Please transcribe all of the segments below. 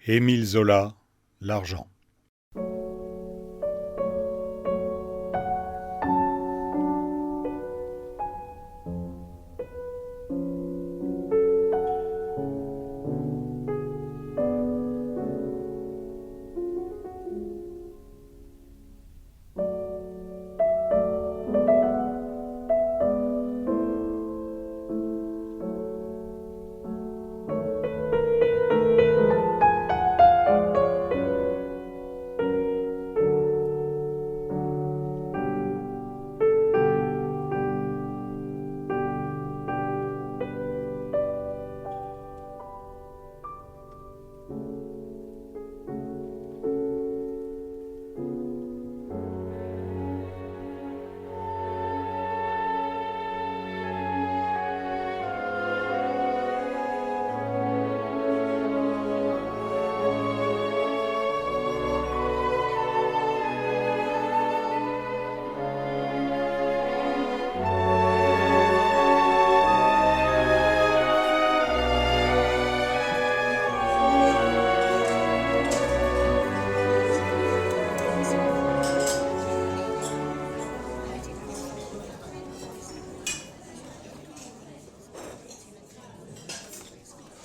Émile Zola, L'argent.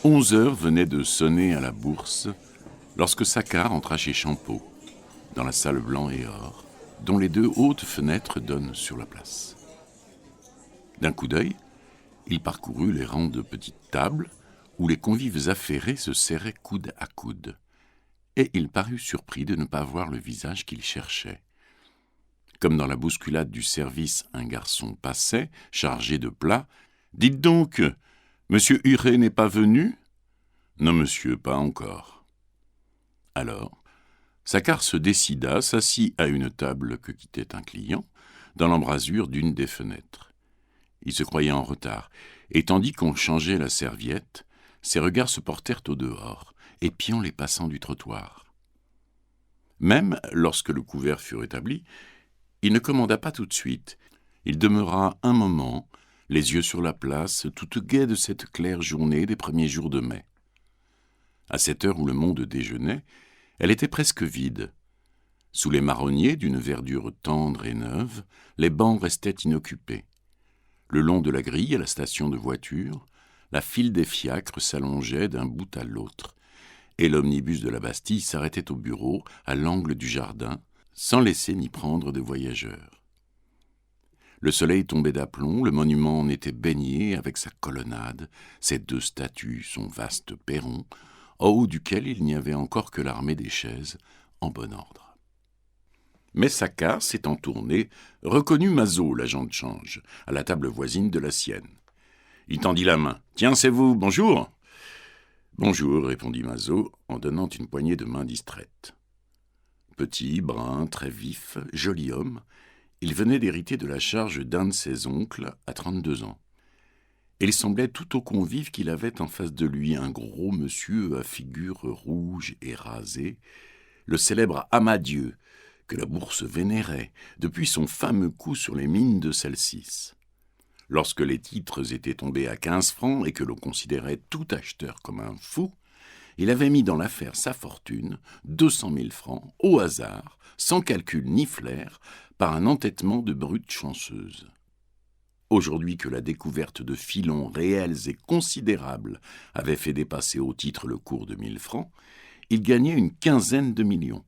Onze heures venaient de sonner à la Bourse lorsque Saccard entra chez Champeau, dans la salle blanc et or, dont les deux hautes fenêtres donnent sur la place. D'un coup d'œil, il parcourut les rangs de petites tables où les convives affairés se serraient coude à coude, et il parut surpris de ne pas voir le visage qu'il cherchait. Comme dans la bousculade du service, un garçon passait, chargé de plats. « Dites donc, Monsieur Huré n'est pas venu ?»« Non, monsieur, pas encore. » Alors, Saccard se décida, s'assit à une table que quittait un client, dans l'embrasure d'une des fenêtres. Il se croyait en retard, et tandis qu'on changeait la serviette, ses regards se portèrent au dehors, épiant les passants du trottoir. Même lorsque le couvert fut rétabli, il ne commanda pas tout de suite. Il demeura un moment, les yeux sur la place, toute gaie de cette claire journée des premiers jours de mai. À cette heure où le monde déjeunait, elle était presque vide. Sous les marronniers d'une verdure tendre et neuve, les bancs restaient inoccupés. Le long de la grille à la station de voiture, la file des fiacres s'allongeait d'un bout à l'autre, et l'omnibus de la Bastille s'arrêtait au bureau, à l'angle du jardin, sans laisser ni prendre de voyageurs. Le soleil tombait d'aplomb, le monument en était baigné avec sa colonnade, ses deux statues, son vaste perron, au haut duquel il n'y avait encore que l'armée des chaises, en bon ordre. Mais Saccard, s'étant tourné, reconnut Mazot, l'agent de change, à la table voisine de la sienne. Il tendit la main. « Tiens, c'est vous, bonjour !»« Bonjour », répondit Mazot, en donnant une poignée de main distraite. Petit, brun, très vif, joli homme, il venait d'hériter de la charge d'un de ses oncles à 32 ans. Et il semblait tout aux convives qu'il avait en face de lui un gros monsieur à figure rouge et rasée, le célèbre Amadieu, que la Bourse vénérait depuis son fameux coup sur les mines de Celsis. Lorsque les titres étaient tombés à 15 francs et que l'on considérait tout acheteur comme un fou, il avait mis dans l'affaire sa fortune, 200 000 francs, au hasard, sans calcul ni flair, par un entêtement de brute chanceuse. Aujourd'hui que la découverte de filons réels et considérables avait fait dépasser au titre le cours de 1000 francs, il gagnait une quinzaine de millions,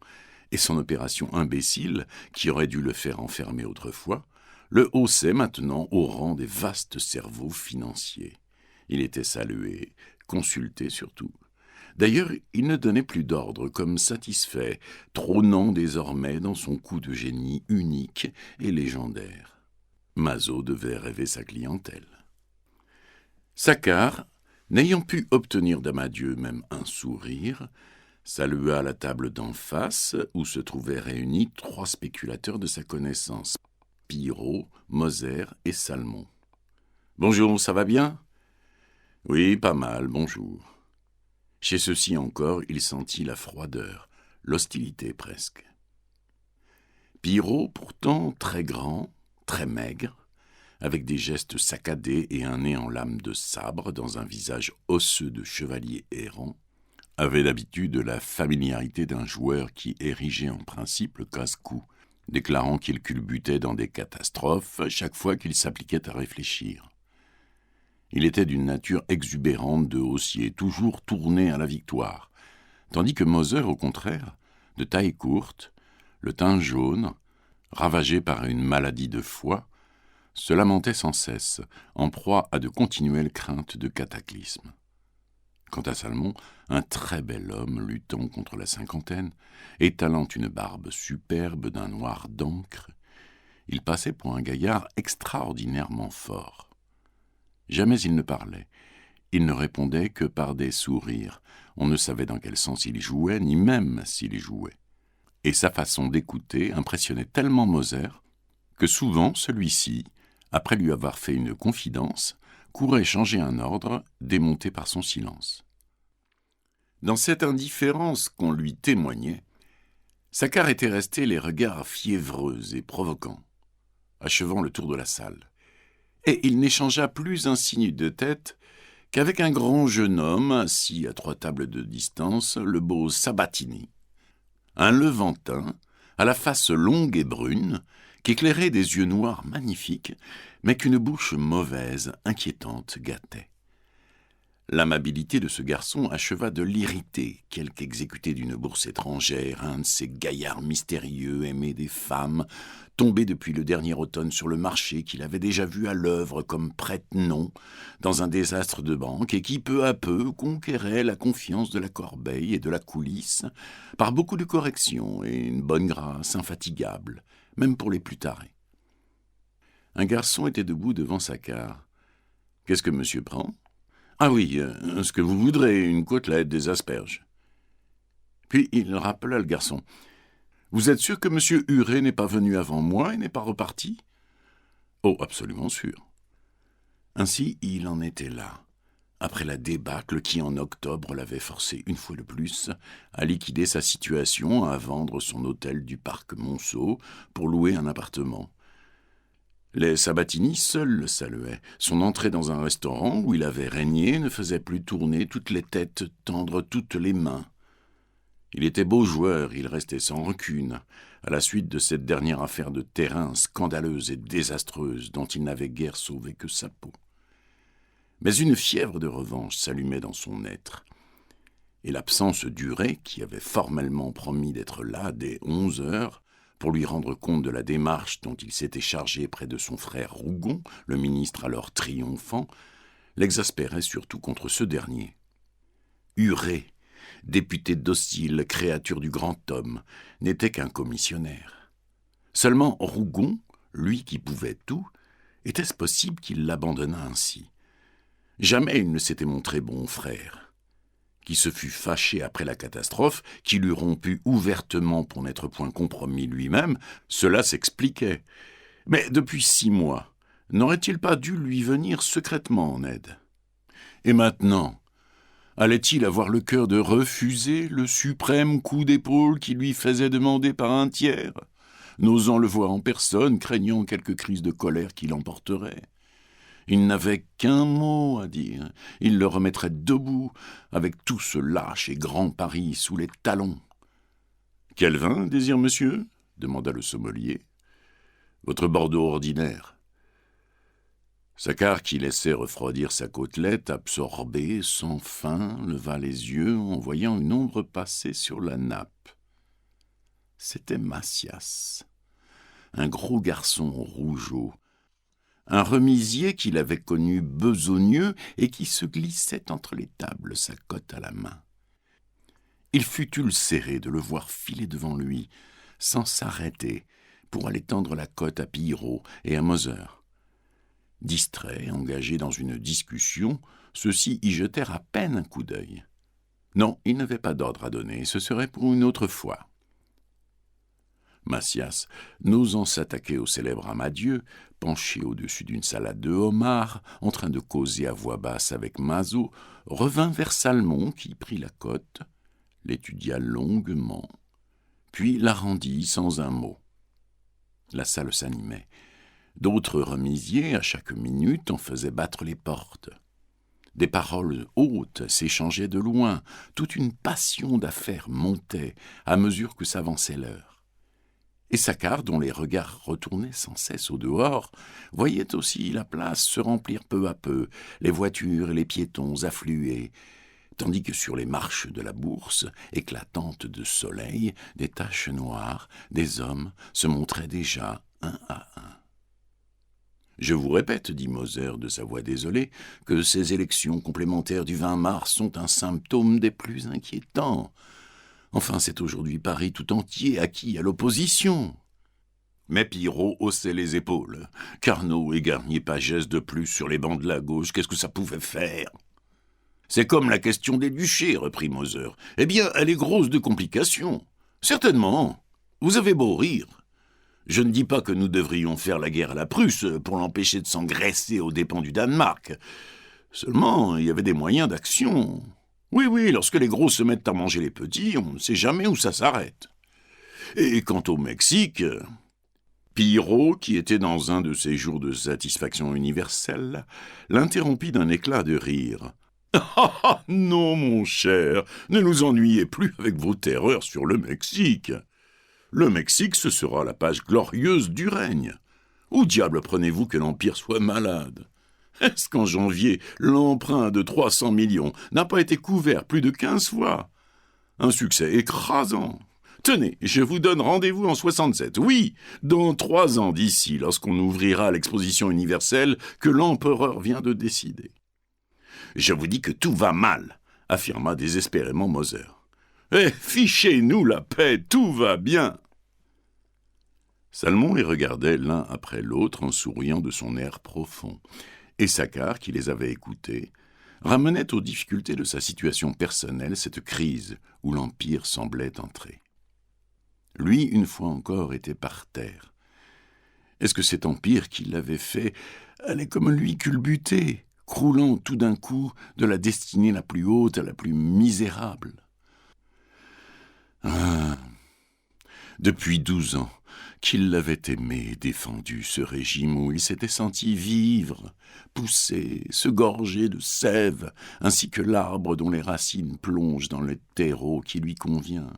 et son opération imbécile, qui aurait dû le faire enfermer autrefois, le haussait maintenant au rang des vastes cerveaux financiers. Il était salué, consulté surtout. D'ailleurs, il ne donnait plus d'ordre comme satisfait, trônant désormais dans son coup de génie unique et légendaire. Mazot devait rêver sa clientèle. Saccard, n'ayant pu obtenir d'Amadieu même un sourire, salua la table d'en face où se trouvaient réunis 3 spéculateurs de sa connaissance, Pirault, Moser et Salmon. « Bonjour, ça va bien ?»« Oui, pas mal, bonjour. » Chez ceux-ci encore, il sentit la froideur, l'hostilité presque. Pirault, pourtant très grand, très maigre, avec des gestes saccadés et un nez en lame de sabre dans un visage osseux de chevalier errant, avait l'habitude de la familiarité d'un joueur qui érigeait en principe le casse-cou, déclarant qu'il culbutait dans des catastrophes chaque fois qu'il s'appliquait à réfléchir. Il était d'une nature exubérante de haussier, toujours tourné à la victoire, tandis que Moser, au contraire, de taille courte, le teint jaune, ravagé par une maladie de foie, se lamentait sans cesse, en proie à de continuelles craintes de cataclysme. Quant à Salmon, un très bel homme luttant contre la cinquantaine, étalant une barbe superbe d'un noir d'encre, il passait pour un gaillard extraordinairement fort. Jamais il ne parlait, il ne répondait que par des sourires, on ne savait dans quel sens il jouait, ni même s'il jouait. Et sa façon d'écouter impressionnait tellement Moser que souvent celui-ci, après lui avoir fait une confidence, courait changer un ordre, démonté par son silence. Dans cette indifférence qu'on lui témoignait, Saccard était resté les regards fiévreux et provoquants, achevant le tour de la salle, et il n'échangea plus un signe de tête qu'avec un grand jeune homme, assis à 3 tables de distance, le beau Sabatini, un Levantin, à la face longue et brune, qui éclairait des yeux noirs magnifiques, mais qu'une bouche mauvaise, inquiétante, gâtait. L'amabilité de ce garçon acheva de l'irriter, quelque exécuté d'une bourse étrangère, un de ces gaillards mystérieux aimés des femmes, tombé depuis le dernier automne sur le marché, qu'il avait déjà vu à l'œuvre comme prête-nom dans un désastre de banque, et qui peu à peu conquérait la confiance de la corbeille et de la coulisse par beaucoup de corrections et une bonne grâce infatigable, même pour les plus tarés. Un garçon était debout devant Saccard. « Qu'est-ce que monsieur prend ?»« Ah oui, ce que vous voudrez, une côtelette, des asperges. » Puis il rappela le garçon. « Vous êtes sûr que monsieur Huret n'est pas venu avant moi et n'est pas reparti ?»« Oh, absolument sûr. » Ainsi il en était là, après la débâcle qui en octobre l'avait forcé une fois de plus à liquider sa situation, à vendre son hôtel du parc Monceau pour louer un appartement. Les Sabatini seuls le saluaient. Son entrée dans un restaurant où il avait régné ne faisait plus tourner toutes les têtes, tendre toutes les mains. Il était beau joueur, il restait sans rancune, à la suite de cette dernière affaire de terrain scandaleuse et désastreuse dont il n'avait guère sauvé que sa peau. Mais une fièvre de revanche s'allumait dans son être, et l'absence d'Huret, qui avait formellement promis d'être là dès 11 heures, pour lui rendre compte de la démarche dont il s'était chargé près de son frère Rougon, le ministre alors triomphant, l'exaspérait surtout contre ce dernier. Huret, député docile, créature du grand homme, n'était qu'un commissionnaire. Seulement Rougon, lui qui pouvait tout, était-ce possible qu'il l'abandonnât ainsi ? Jamais il ne s'était montré bon frère. Qui se fût fâché après la catastrophe, qui l'eût rompu ouvertement pour n'être point compromis lui-même, cela s'expliquait. Mais depuis 6 mois, n'aurait-il pas dû lui venir secrètement en aide ? Et maintenant, allait-il avoir le cœur de refuser le suprême coup d'épaule qui lui faisait demander par un tiers, n'osant le voir en personne, craignant quelque crise de colère qui l'emporterait ? Il n'avait qu'un mot à dire. Il le remettrait debout, avec tout ce lâche et grand Paris sous les talons. « Quel vin désire monsieur ?» demanda le sommelier. « Votre Bordeaux ordinaire. » Saccard, qui laissait refroidir sa côtelette, absorbé, sans faim, leva les yeux en voyant une ombre passer sur la nappe. C'était Macias, un gros garçon rougeau, un remisier qu'il avait connu besogneux et qui se glissait entre les tables, sa cotte à la main. Il fut ulcéré de le voir filer devant lui, sans s'arrêter, pour aller tendre la cotte à Pillerault et à Moser. Distraits, engagés dans une discussion, ceux-ci y jetèrent à peine un coup d'œil. Non, il n'avait pas d'ordre à donner, ce serait pour une autre fois. Macias, n'osant s'attaquer au célèbre Amadieu, penché au-dessus d'une salade de homard, en train de causer à voix basse avec Mazo, revint vers Salmon qui prit la cotte, l'étudia longuement, puis la rendit sans un mot. La salle s'animait. D'autres remisiers, à chaque minute, en faisaient battre les portes. Des paroles hautes s'échangeaient de loin, toute une passion d'affaires montait à mesure que s'avançait l'heure. Et Saccard, dont les regards retournaient sans cesse au dehors, voyait aussi la place se remplir peu à peu, les voitures et les piétons affluer, tandis que sur les marches de la bourse, éclatantes de soleil, des taches noires, des hommes se montraient déjà un à un. « Je vous répète, dit Moser de sa voix désolée, que ces élections complémentaires du 20 mars sont un symptôme des plus inquiétants. Enfin, c'est aujourd'hui Paris tout entier acquis à l'opposition. » Mais Pirault haussait les épaules. Carnot et Garnier-Pagès de plus sur les bancs de la gauche, qu'est-ce que ça pouvait faire ? « C'est comme la question des duchés, reprit Moser. Eh bien, elle est grosse de complications. Certainement. Vous avez beau rire. Je ne dis pas que nous devrions faire la guerre à la Prusse pour l'empêcher de s'engraisser aux dépens du Danemark. Seulement, il y avait des moyens d'action. Oui, lorsque les gros se mettent à manger les petits, on ne sait jamais où ça s'arrête. Et quant au Mexique... » Pirault, qui était dans un de ces jours de satisfaction universelle, l'interrompit d'un éclat de rire. « Ah non, mon cher, ne nous ennuyez plus avec vos terreurs sur le Mexique. Le Mexique, ce sera la page glorieuse du règne. Où diable prenez-vous que l'Empire soit malade ? Est-ce qu'en janvier, l'emprunt de 300 millions n'a pas été couvert plus de 15 fois ? Un succès écrasant. Tenez, je vous donne rendez-vous en 67. Oui, dans 3 ans d'ici, lorsqu'on ouvrira l'exposition universelle que l'empereur vient de décider. » « Je vous dis que tout va mal, » affirma désespérément Moser. « Eh, fichez-nous la paix, tout va bien !» Salmon les regardait l'un après l'autre en souriant de son air profond, et Saccard, qui les avait écoutés, ramenait aux difficultés de sa situation personnelle cette crise où l'Empire semblait entrer. Lui, une fois encore, était par terre. Est-ce que cet empire qui l'avait fait allait comme lui culbuter, croulant tout d'un coup de la destinée la plus haute à la plus misérable ? Ah, depuis 12 ans qu'il l'avait aimé et défendu, ce régime où il s'était senti vivre, pousser, se gorger de sève, ainsi que l'arbre dont les racines plongent dans le terreau qui lui convient.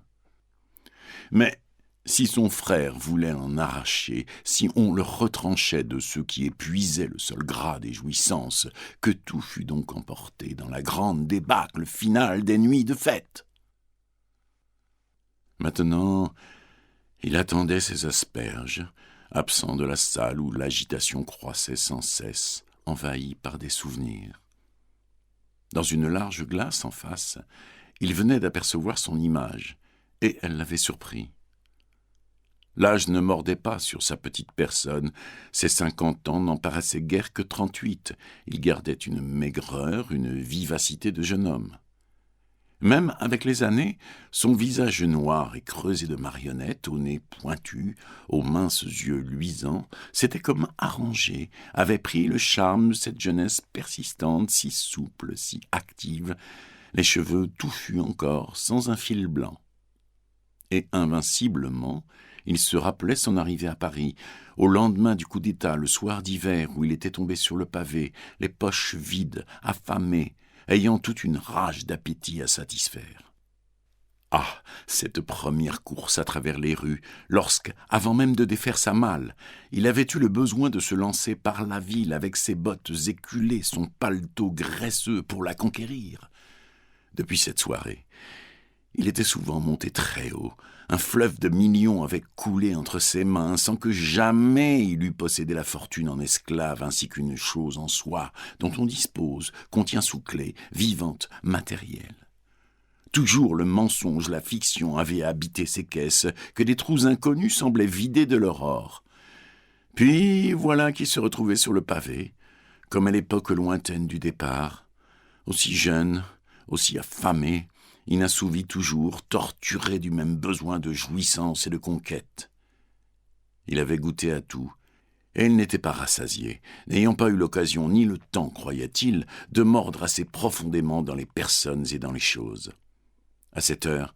Mais si son frère voulait l'en arracher, si on le retranchait de ceux qui épuisaient le seul gras des jouissances, que tout fût donc emporté dans la grande débâcle finale des nuits de fête. Maintenant, il attendait ces asperges, absent de la salle où l'agitation croissait sans cesse, envahi par des souvenirs. Dans une large glace en face, il venait d'apercevoir son image, et elle l'avait surpris. L'âge ne mordait pas sur sa petite personne, ses 50 ans n'en paraissaient guère que 38, il gardait une maigreur, une vivacité de jeune homme. Même avec les années, son visage noir et creusé de marionnettes, au nez pointu, aux minces yeux luisants, s'était comme arrangé, avait pris le charme de cette jeunesse persistante, si souple, si active, les cheveux touffus encore, sans un fil blanc. Et invinciblement, il se rappelait son arrivée à Paris, au lendemain du coup d'État, le soir d'hiver où il était tombé sur le pavé, les poches vides, affamé, ayant toute une rage d'appétit à satisfaire. Ah, cette première course à travers les rues, lorsque, avant même de défaire sa malle, il avait eu le besoin de se lancer par la ville avec ses bottes éculées, son paletot graisseux pour la conquérir. Depuis cette soirée, il était souvent monté très haut. Un fleuve de millions avait coulé entre ses mains sans que jamais il eût possédé la fortune en esclave ainsi qu'une chose en soi dont on dispose, qu'on tient sous clé, vivante, matérielle. Toujours le mensonge, la fiction avaient habité ses caisses que des trous inconnus semblaient vider de leur or. Puis voilà qu'il se retrouvait sur le pavé, comme à l'époque lointaine du départ, aussi jeune, aussi affamé, inassouvi toujours, torturé du même besoin de jouissance et de conquête. Il avait goûté à tout, et il n'était pas rassasié, n'ayant pas eu l'occasion ni le temps, croyait-il, de mordre assez profondément dans les personnes et dans les choses. À cette heure,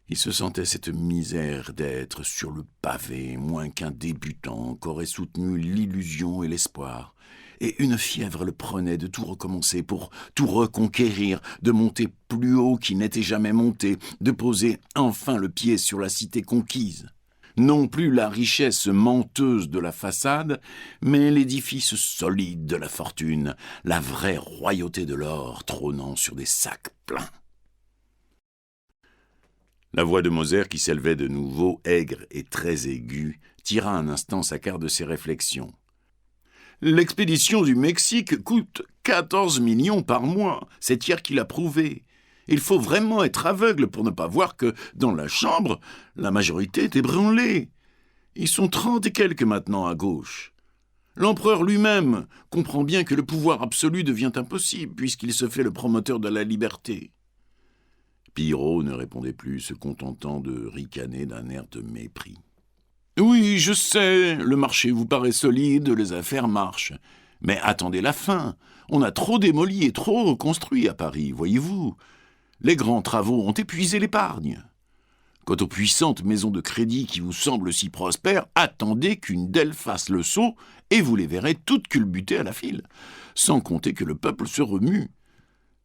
il se sentait cette misère d'être sur le pavé, moins qu'un débutant qu'aurait soutenu l'illusion et l'espoir, et une fièvre le prenait de tout recommencer pour tout reconquérir, de monter plus haut qu'il n'était jamais monté, de poser enfin le pied sur la cité conquise. Non plus la richesse menteuse de la façade, mais l'édifice solide de la fortune, la vraie royauté de l'or trônant sur des sacs pleins. La voix de Moser, qui s'élevait de nouveau, aigre et très aiguë, tira un instant Saccard de ses réflexions. « L'expédition du Mexique coûte 14 millions par mois, c'est hier qu'il a prouvé. Il faut vraiment être aveugle pour ne pas voir que, dans la Chambre, la majorité est ébranlée. Ils sont 30 et quelques maintenant à gauche. L'empereur lui-même comprend bien que le pouvoir absolu devient impossible, puisqu'il se fait le promoteur de la liberté. » Pillerault ne répondait plus, se contentant de ricaner d'un air de mépris. « Oui, je sais, le marché vous paraît solide, les affaires marchent. Mais attendez la fin. On a trop démoli et trop reconstruit à Paris, voyez-vous. Les grands travaux ont épuisé l'épargne. Quant aux puissantes maisons de crédit qui vous semblent si prospères, attendez qu'une d'elles fasse le saut et vous les verrez toutes culbutées à la file, sans compter que le peuple se remue.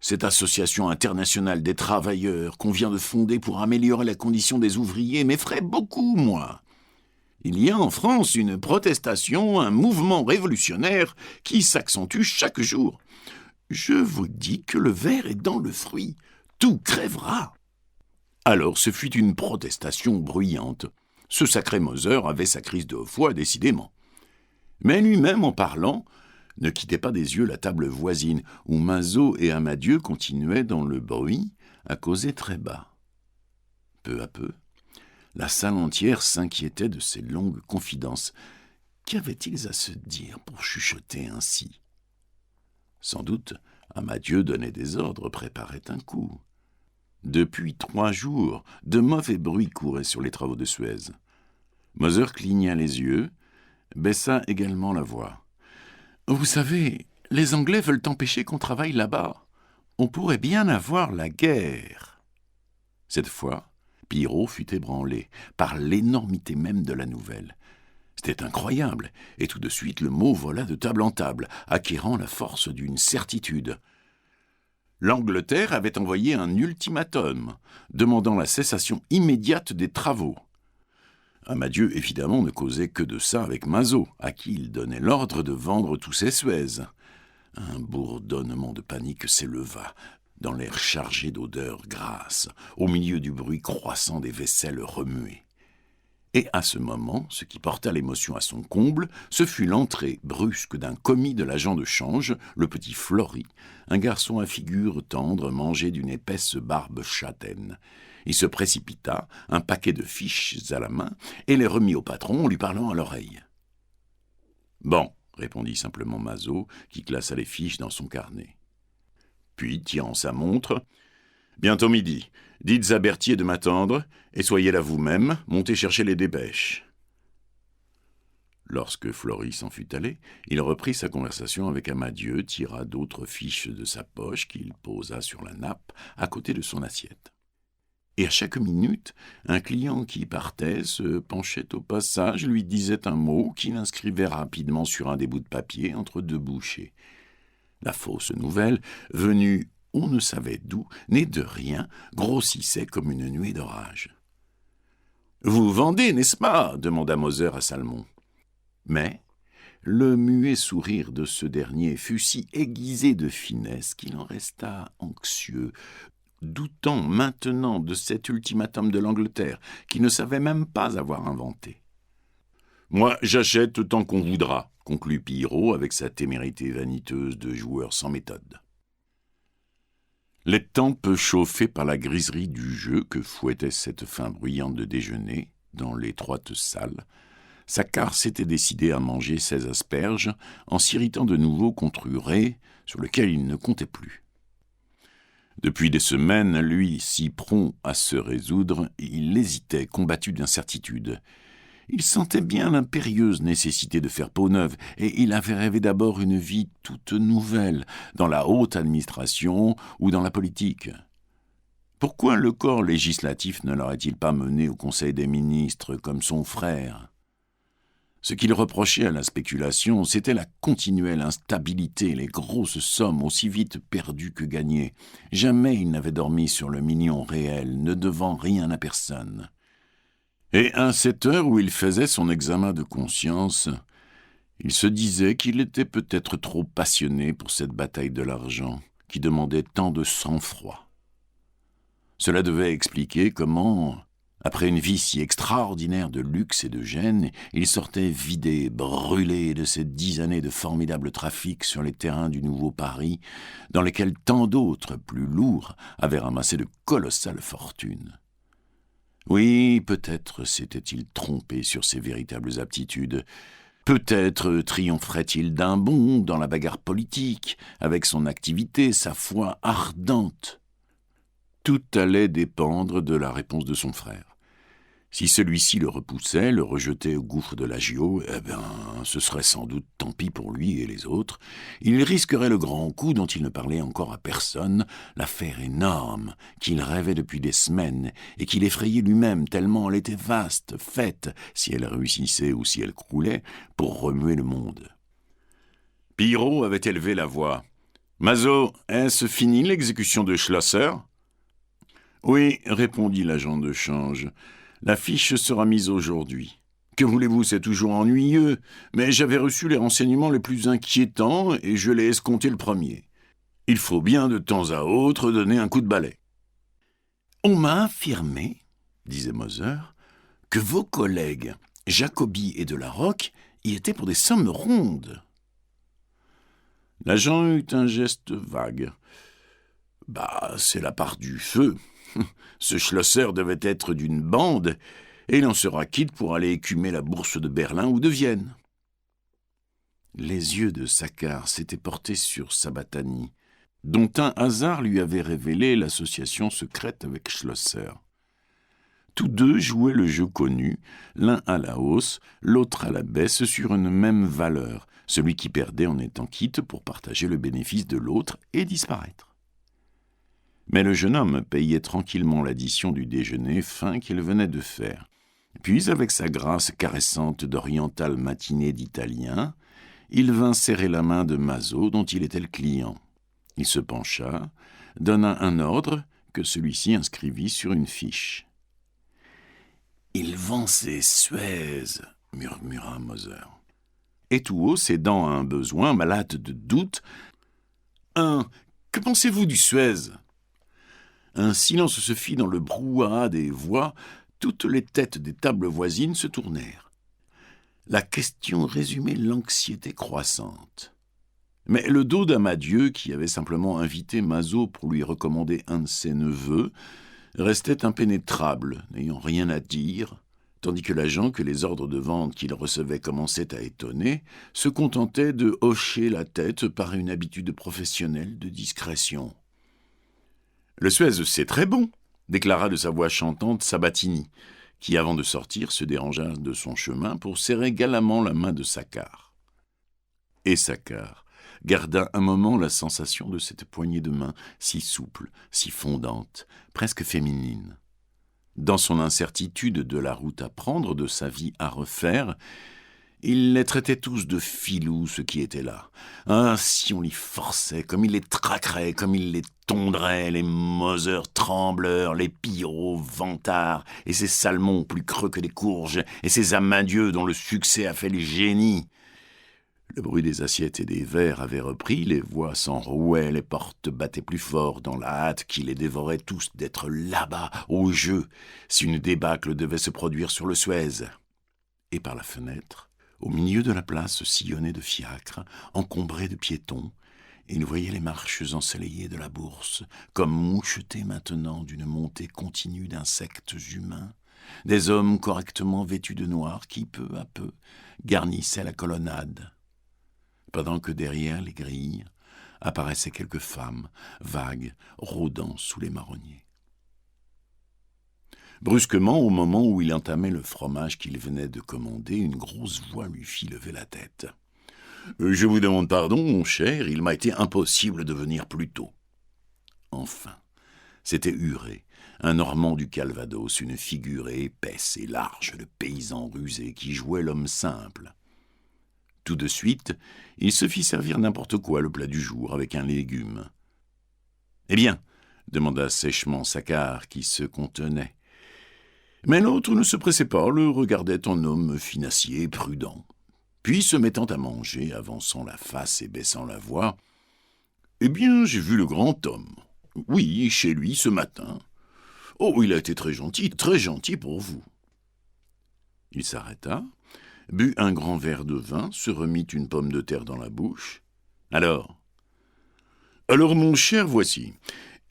Cette association internationale des travailleurs qu'on vient de fonder pour améliorer la condition des ouvriers m'effraie beaucoup, moi. Il y a en France une protestation, un mouvement révolutionnaire qui s'accentue chaque jour. Je vous dis que le ver est dans le fruit. Tout crèvera. » Alors ce fut une protestation bruyante. Ce sacré Moser avait sa crise de foi, décidément. Mais lui-même, en parlant, ne quittait pas des yeux la table voisine, où Mazaud et Amadieu continuaient dans le bruit à causer très bas. Peu à peu, la salle entière s'inquiétait de ces longues confidences. Qu'avaient-ils à se dire pour chuchoter ainsi ? Sans doute, Amadieu donnait des ordres, préparait un coup. Depuis 3 jours, de mauvais bruits couraient sur les travaux de Suez. Moser cligna les yeux, baissa également la voix. « Vous savez, les Anglais veulent empêcher qu'on travaille là-bas. On pourrait bien avoir la guerre. » Cette fois, Pillerault fut ébranlé par l'énormité même de la nouvelle. C'était incroyable, et tout de suite le mot vola de table en table, acquérant la force d'une certitude. L'Angleterre avait envoyé un ultimatum, demandant la cessation immédiate des travaux. Amadieu, évidemment, ne causait que de ça avec Mazaud, à qui il donnait l'ordre de vendre tous ses Suez. Un bourdonnement de panique s'éleva, dans l'air chargé d'odeurs grasses, au milieu du bruit croissant des vaisselles remuées. Et à ce moment, ce qui porta l'émotion à son comble, ce fut l'entrée brusque d'un commis de l'agent de change, le petit Flory, un garçon à figure tendre mangé d'une épaisse barbe châtaine. Il se précipita, un paquet de fiches à la main, et les remit au patron en lui parlant à l'oreille. « Bon, » répondit simplement Mazaud, qui classa les fiches dans son carnet. Puis, tirant sa montre, « Bientôt midi. Dites à Berthier de m'attendre, et soyez là vous-même, montez chercher les dépêches. » Lorsque Flory s'en fut allé, il reprit sa conversation avec Amadieu, tira d'autres fiches de sa poche qu'il posa sur la nappe à côté de son assiette. Et à chaque minute, un client qui partait se penchait au passage, lui disait un mot qu'il inscrivait rapidement sur un des bouts de papier entre 2 bouchées. La fausse nouvelle, venue on ne savait d'où, née de rien, grossissait comme une nuée d'orage. « Vous vendez, n'est-ce pas ?» demanda Moser à Salmon. Mais le muet sourire de ce dernier fut si aiguisé de finesse qu'il en resta anxieux, doutant maintenant de cet ultimatum de l'Angleterre, qu'il ne savait même pas avoir inventé. « Moi, j'achète tant qu'on voudra », conclut Pillerault avec sa témérité vaniteuse de joueur sans méthode. Les tempes chauffées par la griserie du jeu que fouettait cette faim bruyante de déjeuner, dans l'étroite salle, Saccard s'était décidé à manger ses asperges en s'irritant de nouveau contre Huret, sur lequel il ne comptait plus. Depuis des semaines, lui, si prompt à se résoudre, il hésitait, combattu d'incertitude. Il sentait bien l'impérieuse nécessité de faire peau neuve, et il avait rêvé d'abord une vie toute nouvelle, dans la haute administration ou dans la politique. Pourquoi le corps législatif ne l'aurait-il pas mené au Conseil des ministres comme son frère ? Ce qu'il reprochait à la spéculation, c'était la continuelle instabilité, les grosses sommes aussi vite perdues que gagnées. Jamais il n'avait dormi sur le million réel, ne devant rien à personne. Et à cette heure où il faisait son examen de conscience, il se disait qu'il était peut-être trop passionné pour cette bataille de l'argent, qui demandait tant de sang-froid. Cela devait expliquer comment, après une vie si extraordinaire de luxe et de gêne, il sortait vidé, brûlé de ces 10 années de formidable trafic sur les terrains du Nouveau Paris, dans lesquels tant d'autres, plus lourds, avaient ramassé de colossales fortunes. Oui, peut-être s'était-il trompé sur ses véritables aptitudes. Peut-être triompherait-il d'un bond dans la bagarre politique, avec son activité, sa foi ardente. Tout allait dépendre de la réponse de son frère. Si celui-ci le repoussait, le rejetait au gouffre de l'agio, ce serait sans doute tant pis pour lui et les autres. Il risquerait le grand coup dont il ne parlait encore à personne, l'affaire énorme qu'il rêvait depuis des semaines et qu'il effrayait lui-même tellement elle était vaste, faite, si elle réussissait ou si elle croulait, pour remuer le monde. Pillerault avait élevé la voix. « Mazo, est-ce fini l'exécution de Schlosser ?» « Oui, répondit l'agent de change. La fiche sera mise aujourd'hui. Que voulez-vous, c'est toujours ennuyeux, mais j'avais reçu les renseignements les plus inquiétants et je l'ai escompté le premier. Il faut bien de temps à autre donner un coup de balai. »« On m'a affirmé, disait Moser, que vos collègues Jacobi et Delarocque y étaient pour des sommes rondes. » L'agent eut un geste vague. « C'est la part du feu. Ce Schlosser devait être d'une bande, et il en sera quitte pour aller écumer la bourse de Berlin ou de Vienne. » Les yeux de Saccard s'étaient portés sur Sabatani, dont un hasard lui avait révélé l'association secrète avec Schlosser. Tous deux jouaient le jeu connu, l'un à la hausse, l'autre à la baisse sur une même valeur, celui qui perdait en étant quitte pour partager le bénéfice de l'autre et disparaître. Mais le jeune homme payait tranquillement l'addition du déjeuner fin qu'il venait de faire. Puis, avec sa grâce caressante d'oriental matinée d'italien, il vint serrer la main de Mazo, dont il était le client. Il se pencha, donna un ordre que celui-ci inscrivit sur une fiche. « Il vend ses Suez, » murmura Moser. Et tout haut, cédant à un besoin, malade de doute, « Que pensez-vous du Suez ?» Un silence se fit dans le brouhaha des voix, toutes les têtes des tables voisines se tournèrent. La question résumait l'anxiété croissante. Mais le dos d'Amadieu, qui avait simplement invité Mazo pour lui recommander un de ses neveux, restait impénétrable, n'ayant rien à dire, tandis que l'agent que les ordres de vente qu'il recevait commençaient à étonner, se contentait de hocher la tête par une habitude professionnelle de discrétion. « Le Suez, c'est très bon », déclara de sa voix chantante Sabatini, qui, avant de sortir, se dérangea de son chemin pour serrer galamment la main de Saccard. Et Saccard garda un moment la sensation de cette poignée de main si souple, si fondante, presque féminine. Dans son incertitude de la route à prendre, de sa vie à refaire, il les traitait tous de filous, ceux qui étaient là. Ah, si on l'y forçait, comme il les traquerait, comme il les tondrait, les Moser trembleurs, les Pillerault vantards, et ces Salmons plus creux que des courges, et ces Amadieux dont le succès a fait le génie. Le bruit des assiettes et des verres avait repris, les voix s'enrouaient, les portes battaient plus fort dans la hâte qui les dévorait tous d'être là-bas, au jeu, si une débâcle devait se produire sur le Suez. Et par la fenêtre, au milieu de la place sillonnée de fiacres, encombrée de piétons, il voyait les marches ensoleillées de la bourse, comme mouchetées maintenant d'une montée continue d'insectes humains, des hommes correctement vêtus de noir qui, peu à peu, garnissaient la colonnade, pendant que derrière les grilles apparaissaient quelques femmes, vagues, rôdant sous les marronniers. Brusquement, au moment où il entamait le fromage qu'il venait de commander, une grosse voix lui fit lever la tête. « Je vous demande pardon, mon cher, il m'a été impossible de venir plus tôt. » Enfin, C'était Huré, un Normand du Calvados, une figure épaisse et large de paysan rusé qui jouait l'homme simple. Tout de suite, il se fit servir n'importe quoi le plat du jour avec un légume. « Eh bien ?» demanda sèchement Saccard, qui se contenait. Mais l'autre ne se pressait pas, le regardait en homme financier et prudent. Puis, se mettant à manger, avançant la face et baissant la voix, « Eh bien, j'ai vu le grand homme. Oui, chez lui ce matin. Oh, il a été très gentil pour vous. » Il s'arrêta, but un grand verre de vin, se remit une pomme de terre dans la bouche. « Alors, mon cher, voici.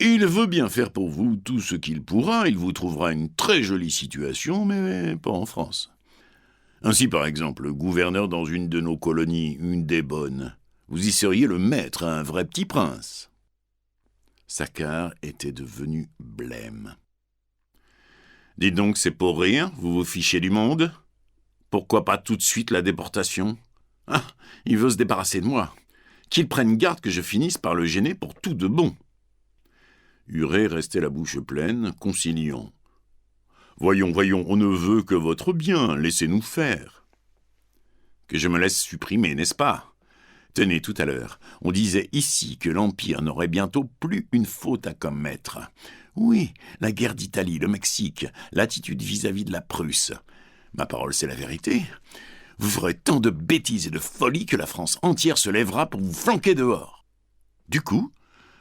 Il veut bien faire pour vous tout ce qu'il pourra, il vous trouvera une très jolie situation, mais pas en France. Ainsi, par exemple, gouverneur dans une de nos colonies, une des bonnes, vous y seriez le maître, un vrai petit prince. » Saccard était devenu blême. « Dites donc, c'est pour rien, vous vous fichez du monde ? Pourquoi pas tout de suite la déportation ? Ah, il veut se débarrasser de moi. Qu'il prenne garde que je finisse par le gêner pour tout de bon. » Huré restait la bouche pleine, conciliant. « Voyons, on ne veut que votre bien, laissez-nous faire. » « Que je me laisse supprimer, n'est-ce pas ? Tenez, tout à l'heure, on disait ici que l'Empire n'aurait bientôt plus une faute à commettre. Oui, la guerre d'Italie, le Mexique, l'attitude vis-à-vis de la Prusse. Ma parole, c'est la vérité. Vous ferez tant de bêtises et de folies que la France entière se lèvera pour vous flanquer dehors. » Du coup,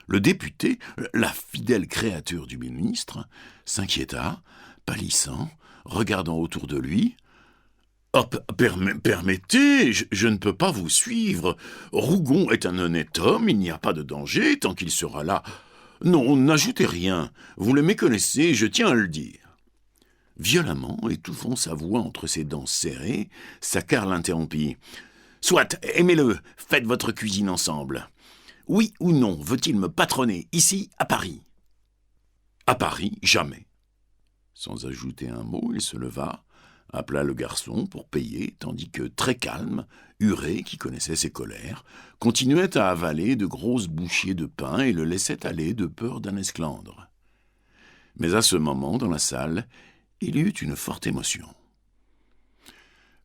le député, la fidèle créature du ministre, s'inquiéta, pâlissant, regardant autour de lui. « Oh, permettez, je ne peux pas vous suivre. Rougon est un honnête homme, il n'y a pas de danger tant qu'il sera là. Non, n'ajoutez rien, vous le méconnaissez, je tiens à le dire. » Violemment, étouffant sa voix entre ses dents serrées, Saccard l'interrompit. « Soit, aimez-le, faites votre cuisine ensemble. Oui ou non, veut-il me patronner, ici, à Paris ?»« À Paris, jamais. » Sans ajouter un mot, il se leva, appela le garçon pour payer, tandis que, très calme, Huré, qui connaissait ses colères, continuait à avaler de grosses bouchées de pain et le laissait aller de peur d'un esclandre. Mais à ce moment, dans la salle, il y eut une forte émotion.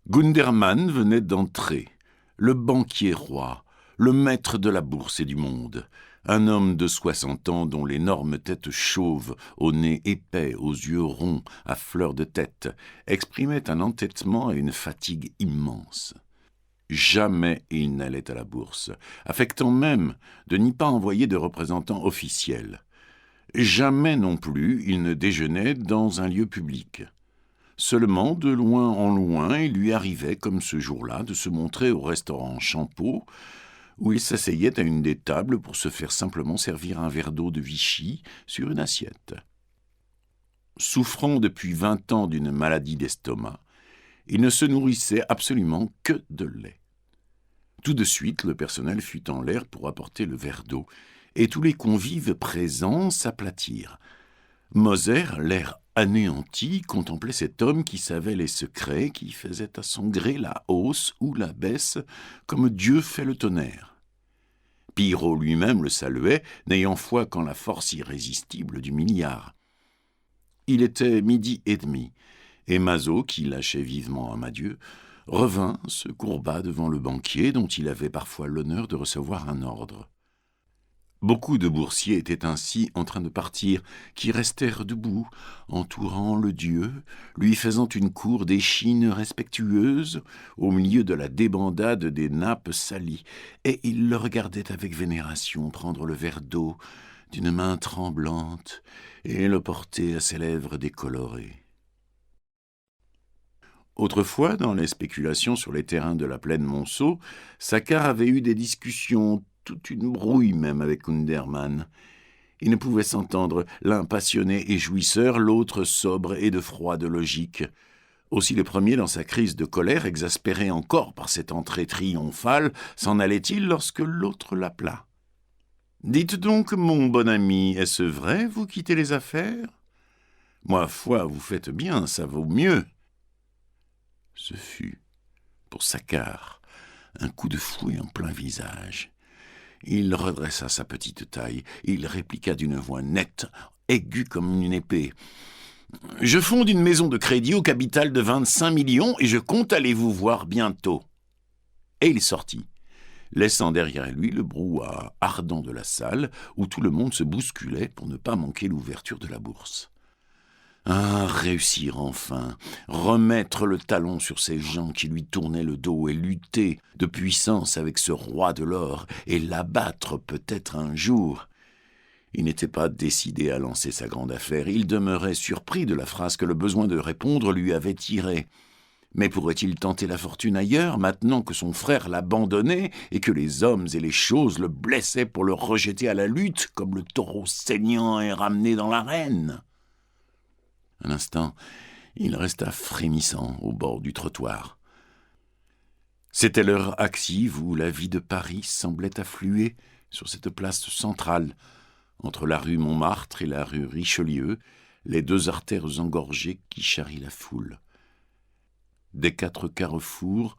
Gundermann venait d'entrer, le banquier roi, le maître de la bourse et du monde, un homme de 60 ans dont l'énorme tête chauve, au nez épais, aux yeux ronds, à fleur de tête, exprimait un entêtement et une fatigue immenses. Jamais il n'allait à la bourse, affectant même de n'y pas envoyer de représentants officiels. Jamais non plus il ne déjeunait dans un lieu public. Seulement, de loin en loin, il lui arrivait, comme ce jour-là, de se montrer au restaurant Champeau, où il s'asseyait à une des tables pour se faire simplement servir un verre d'eau de Vichy sur une assiette. Souffrant depuis 20 ans d'une maladie d'estomac, il ne se nourrissait absolument que de lait. Tout de suite, le personnel fut en l'air pour apporter le verre d'eau, et tous les convives présents s'aplatirent. Moser, l'air anéanti, contemplait cet homme qui savait les secrets, qui faisait à son gré la hausse ou la baisse, comme Dieu fait le tonnerre. Piraud lui-même le saluait, n'ayant foi qu'en la force irrésistible du milliard. Il était 12h30, et Mazaud, qui lâchait vivement Amadieu, revint, se courba devant le banquier, dont il avait parfois l'honneur de recevoir un ordre. Beaucoup de boursiers étaient ainsi en train de partir, qui restèrent debout, entourant le dieu, lui faisant une cour d'échine respectueuse au milieu de la débandade des nappes salies, et ils le regardaient avec vénération prendre le verre d'eau d'une main tremblante et le porter à ses lèvres décolorées. Autrefois, dans les spéculations sur les terrains de la plaine Monceau, Saccard avait eu des discussions, toute une brouille même avec Gundermann. Ils ne pouvaient s'entendre, l'un passionné et jouisseur, l'autre sobre et de froide logique. Aussi le premier, dans sa crise de colère, exaspéré encore par cette entrée triomphale, s'en allait-il lorsque l'autre l'appela. « Dites donc, mon bon ami, est-ce vrai, vous quittez les affaires ? Ma foi, vous faites bien, ça vaut mieux. » Ce fut, pour Saccard, un coup de fouet en plein visage. Il redressa sa petite taille. Il répliqua d'une voix nette, aiguë comme une épée. « Je fonde une maison de crédit au capital de 25 millions et je compte aller vous voir bientôt. » Et il sortit, laissant derrière lui le brouhaha ardent de la salle où tout le monde se bousculait pour ne pas manquer l'ouverture de la bourse. Ah, réussir enfin, remettre le talon sur ces gens qui lui tournaient le dos et lutter de puissance avec ce roi de l'or et l'abattre peut-être un jour. Il n'était pas décidé à lancer sa grande affaire, il demeurait surpris de la phrase que le besoin de répondre lui avait tirée. Mais pourrait-il tenter la fortune ailleurs, maintenant que son frère l'abandonnait et que les hommes et les choses le blessaient pour le rejeter à la lutte, comme le taureau saignant est ramené dans l'arène ? Un instant, il resta frémissant au bord du trottoir. C'était l'heure active où la vie de Paris semblait affluer sur cette place centrale, entre la rue Montmartre et la rue Richelieu, les deux artères engorgées qui charrient la foule. Des 4 carrefours,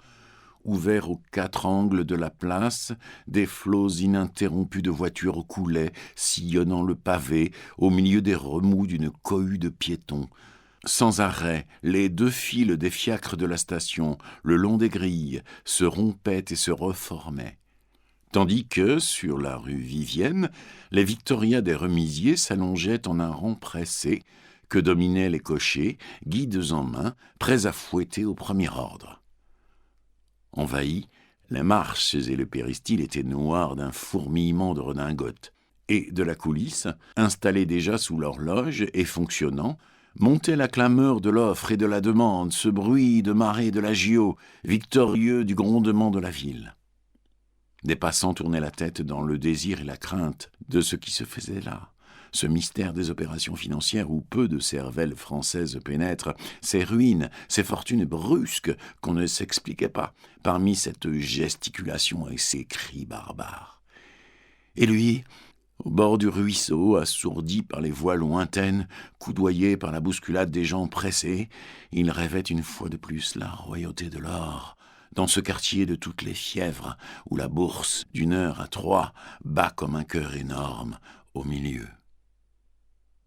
ouverts aux 4 angles de la place, des flots ininterrompus de voitures coulaient, sillonnant le pavé, au milieu des remous d'une cohue de piétons. Sans arrêt, les 2 files des fiacres de la station, le long des grilles, se rompaient et se reformaient. Tandis que, sur la rue Vivienne, les victorias des remisiers s'allongeaient en un rang pressé, que dominaient les cochers, guides en main, prêts à fouetter au premier ordre. Envahis, les marches et le péristyle étaient noirs d'un fourmillement de redingotes, et de la coulisse, installée déjà sous l'horloge et fonctionnant, montait la clameur de l'offre et de la demande, ce bruit de marée de l'agio, victorieux du grondement de la ville. Des passants tournaient la tête dans le désir et la crainte de ce qui se faisait là. Ce mystère des opérations financières où peu de cervelles françaises pénètrent, ces ruines, ces fortunes brusques qu'on ne s'expliquait pas, parmi cette gesticulation et ces cris barbares. Et lui, au bord du ruisseau, assourdi par les voix lointaines, coudoyé par la bousculade des gens pressés, il rêvait une fois de plus la royauté de l'or, dans ce quartier de toutes les fièvres, où la bourse, d'1 à 3, bat comme un cœur énorme au milieu.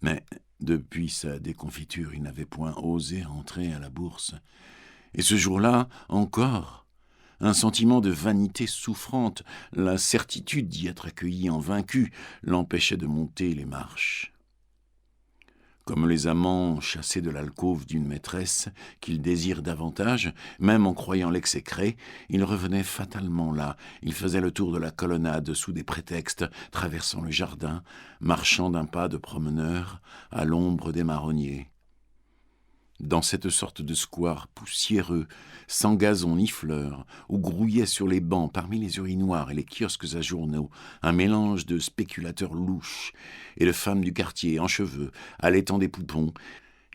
Mais depuis sa déconfiture, il n'avait point osé rentrer à la bourse. Et ce jour-là, encore, un sentiment de vanité souffrante, la certitude d'y être accueilli en vaincu, l'empêchait de monter les marches. Comme les amants chassés de l'alcôve d'une maîtresse qu'ils désirent davantage, même en croyant l'exécrer, il revenait fatalement là. Il faisait le tour de la colonnade sous des prétextes, traversant le jardin, marchant d'un pas de promeneur à l'ombre des marronniers. Dans cette sorte de square poussiéreux, sans gazon ni fleurs, où grouillaient sur les bancs, parmi les urinoirs et les kiosques à journaux, un mélange de spéculateurs louches et de femmes du quartier en cheveux, allaitant des poupons,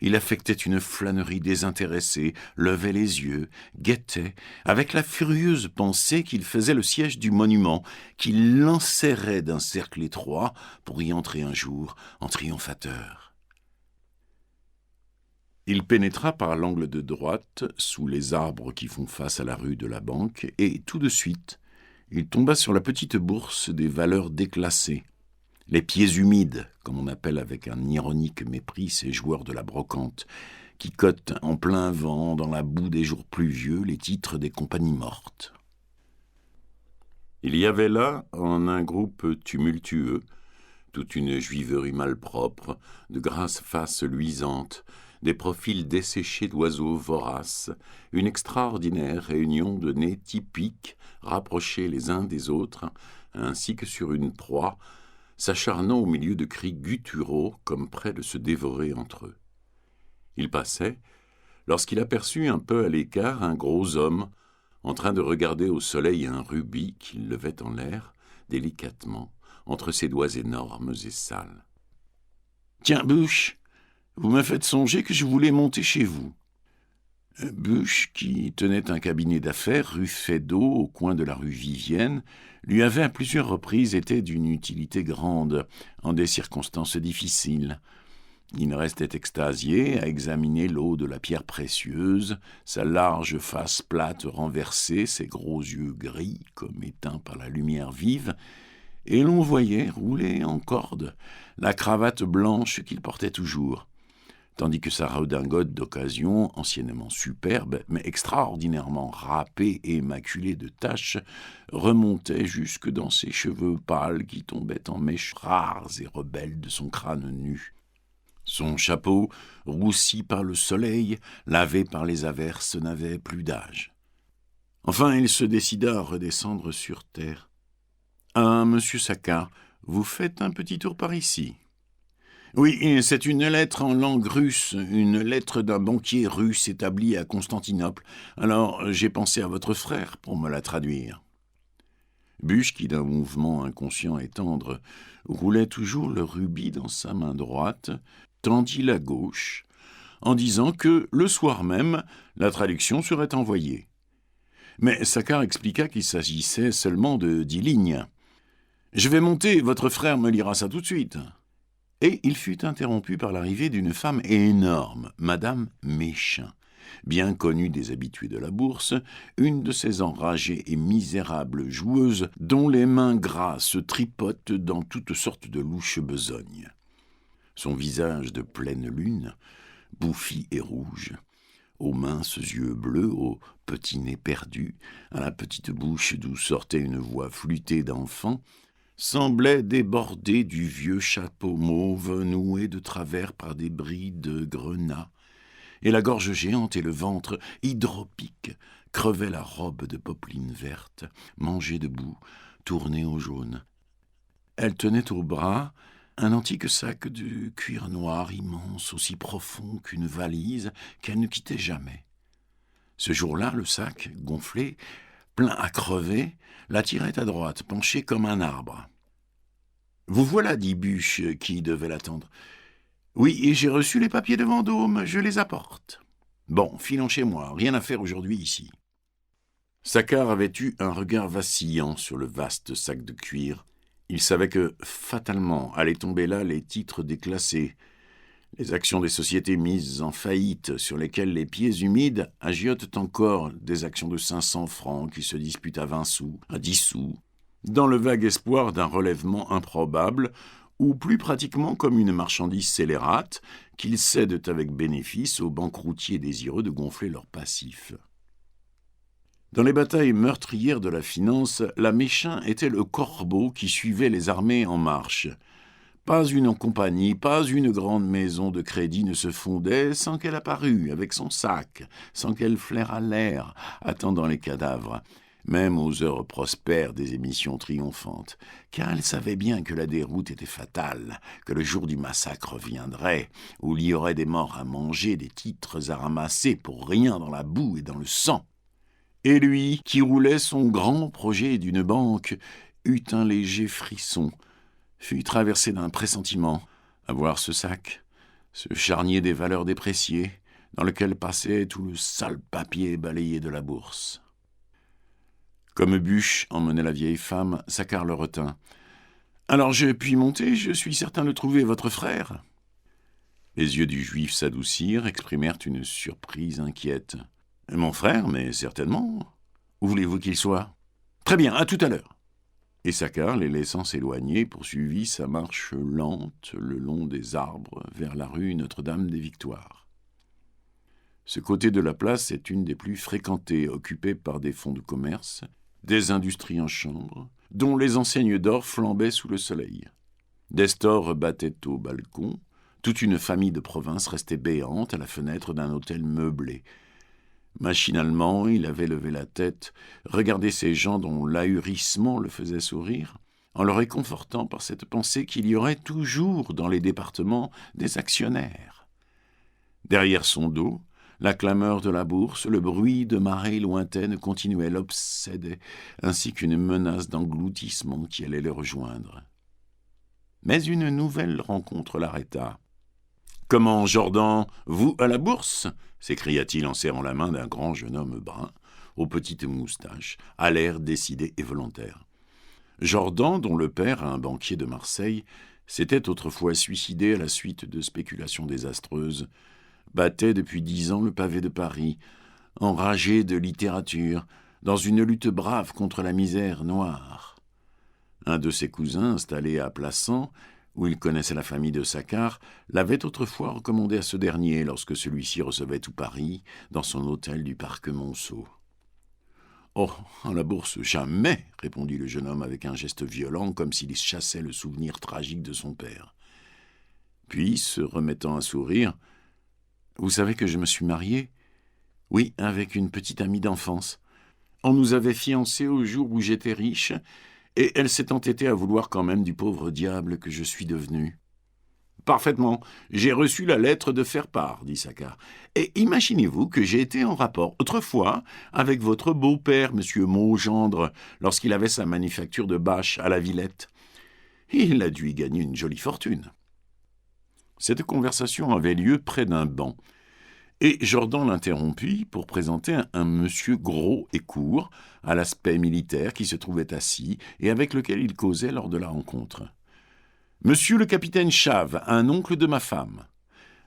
il affectait une flânerie désintéressée, levait les yeux, guettait, avec la furieuse pensée qu'il faisait le siège du monument, qu'il l'enserrait d'un cercle étroit pour y entrer un jour en triomphateur. Il pénétra par l'angle de droite, sous les arbres qui font face à la rue de la Banque, et tout de suite, il tomba sur la petite bourse des valeurs déclassées, les pieds humides, comme on appelle avec un ironique mépris ces joueurs de la brocante, qui cotent en plein vent, dans la boue des jours pluvieux, les titres des compagnies mortes. Il y avait là, en un groupe tumultueux, toute une juiverie malpropre, de grasses faces luisantes, des profils desséchés d'oiseaux voraces, une extraordinaire réunion de nez typiques, rapprochés les uns des autres, ainsi que sur une proie, s'acharnant au milieu de cris gutturaux comme près de se dévorer entre eux. Il passait, lorsqu'il aperçut un peu à l'écart un gros homme, en train de regarder au soleil un rubis qu'il levait en l'air, délicatement, entre ses doigts énormes et sales. « Tiens, Bush, vous me faites songer que je voulais monter chez vous. » Bush, qui tenait un cabinet d'affaires rue Feydeau, au coin de la rue Vivienne, lui avait à plusieurs reprises été d'une utilité grande, en des circonstances difficiles. Il restait extasié à examiner l'eau de la pierre précieuse, sa large face plate renversée, ses gros yeux gris comme éteints par la lumière vive, et l'on voyait rouler en corde la cravate blanche qu'il portait toujours, tandis que sa redingote d'occasion, anciennement superbe, mais extraordinairement râpée et maculée de taches, remontait jusque dans ses cheveux pâles qui tombaient en mèches rares et rebelles de son crâne nu. Son chapeau, roussi par le soleil, lavé par les averses, n'avait plus d'âge. Enfin, il se décida à redescendre sur terre. « Ah, monsieur Saccard, vous faites un petit tour par ici. » « Oui, c'est une lettre en langue russe, une lettre d'un banquier russe établi à Constantinople. Alors, j'ai pensé à votre frère pour me la traduire. » Buch, qui d'un mouvement inconscient et tendre, roulait toujours le rubis dans sa main droite, tendit la gauche, en disant que, le soir même, la traduction serait envoyée. Mais Saccard expliqua qu'il s'agissait seulement de 10 lignes. « Je vais monter, votre frère me lira ça tout de suite. » Et il fut interrompu par l'arrivée d'une femme énorme, Madame Méchain, bien connue des habitués de la bourse, une de ces enragées et misérables joueuses dont les mains grasses tripotent dans toutes sortes de louches besognes. Son visage de pleine lune, bouffi et rouge, aux minces yeux bleus, au petit nez perdu, à la petite bouche d'où sortait une voix flûtée d'enfant, semblait déborder du vieux chapeau mauve noué de travers par des brides de grenat, et la gorge géante et le ventre hydropique crevaient la robe de popeline verte, mangée debout, tournée au jaune. Elle tenait au bras un antique sac de cuir noir immense, aussi profond qu'une valise, qu'elle ne quittait jamais. Ce jour-là, le sac, gonflé, plein à crever, la tirait à droite, penché comme un arbre. « Vous voilà, dit Buch, qui devait l'attendre. « Oui, et j'ai reçu les papiers de Vendôme, je les apporte. »« Bon, filons chez moi, rien à faire aujourd'hui ici. » Saccard avait eu un regard vacillant sur le vaste sac de cuir. Il savait que, fatalement, allaient tomber là les titres déclassés, les actions des sociétés mises en faillite, sur lesquelles les pieds humides agiotent encore des actions de 500 francs qui se disputent à 20 sous, à 10 sous, dans le vague espoir d'un relèvement improbable, ou plus pratiquement comme une marchandise scélérate qu'ils cèdent avec bénéfice aux banqueroutiers désireux de gonfler leurs passifs. Dans les batailles meurtrières de la finance, la Méchain était le corbeau qui suivait les armées en marche. Pas une compagnie, pas une grande maison de crédit ne se fondait sans qu'elle apparût avec son sac, sans qu'elle flairât l'air, attendant les cadavres, même aux heures prospères des émissions triomphantes, car elle savait bien que la déroute était fatale, que le jour du massacre viendrait, où il y aurait des morts à manger, des titres à ramasser pour rien dans la boue et dans le sang. Et lui, qui roulait son grand projet d'une banque, eut un léger frisson, fut traversé d'un pressentiment à voir ce sac, ce charnier des valeurs dépréciées, dans lequel passait tout le sale papier balayé de la bourse. Comme Buch emmenait la vieille femme, Saccard le retint. « Alors je puis monter, je suis certain de trouver votre frère. » Les yeux du juif s'adoucirent, exprimèrent une surprise inquiète. « Mon frère, mais certainement. Où voulez-vous qu'il soit ? » « Très bien, à tout à l'heure. » Et Saccard, les laissant s'éloigner, poursuivit sa marche lente le long des arbres vers la rue Notre-Dame-des-Victoires. Ce côté de la place est une des plus fréquentées, occupée par des fonds de commerce, des industries en chambre, dont les enseignes d'or flambaient sous le soleil. Des stores battaient au balcon, toute une famille de province restait béante à la fenêtre d'un hôtel meublé. Machinalement, il avait levé la tête, regardé ces gens dont l'ahurissement le faisait sourire, en le réconfortant par cette pensée qu'il y aurait toujours dans les départements des actionnaires. Derrière son dos, la clameur de la bourse, le bruit de marées lointaines continuait l'obsédait, ainsi qu'une menace d'engloutissement qui allait le rejoindre. Mais une nouvelle rencontre l'arrêta. « Comment, Jordan, vous à la bourse ?» s'écria-t-il en serrant la main d'un grand jeune homme brun, aux petites moustaches, à l'air décidé et volontaire. Jordan, dont le père, un banquier de Marseille, s'était autrefois suicidé à la suite de spéculations désastreuses, battait depuis 10 ans le pavé de Paris, enragé de littérature, dans une lutte brave contre la misère noire. Un de ses cousins, installé à Plassans, où il connaissait la famille de Saccard, l'avait autrefois recommandé à ce dernier lorsque celui-ci recevait tout Paris dans son hôtel du parc Monceau. « Oh, à la Bourse, jamais !» répondit le jeune homme avec un geste violent, comme s'il chassait le souvenir tragique de son père. Puis, se remettant à sourire, « Vous savez que je me suis marié ? Oui, avec une petite amie d'enfance. On nous avait fiancés au jour où j'étais riche, et elle s'est entêtée à vouloir quand même du pauvre diable que je suis devenu. »« Parfaitement. J'ai reçu la lettre de faire part, dit Saccard. Et imaginez-vous que j'ai été en rapport autrefois avec votre beau-père, monsieur Maugendre, lorsqu'il avait sa manufacture de bâches à la Villette. Il a dû y gagner une jolie fortune. » Cette conversation avait lieu près d'un banc, et Jordan l'interrompit pour présenter un monsieur gros et court, à l'aspect militaire, qui se trouvait assis et avec lequel il causait lors de la rencontre. « Monsieur le capitaine Chave, un oncle de ma femme.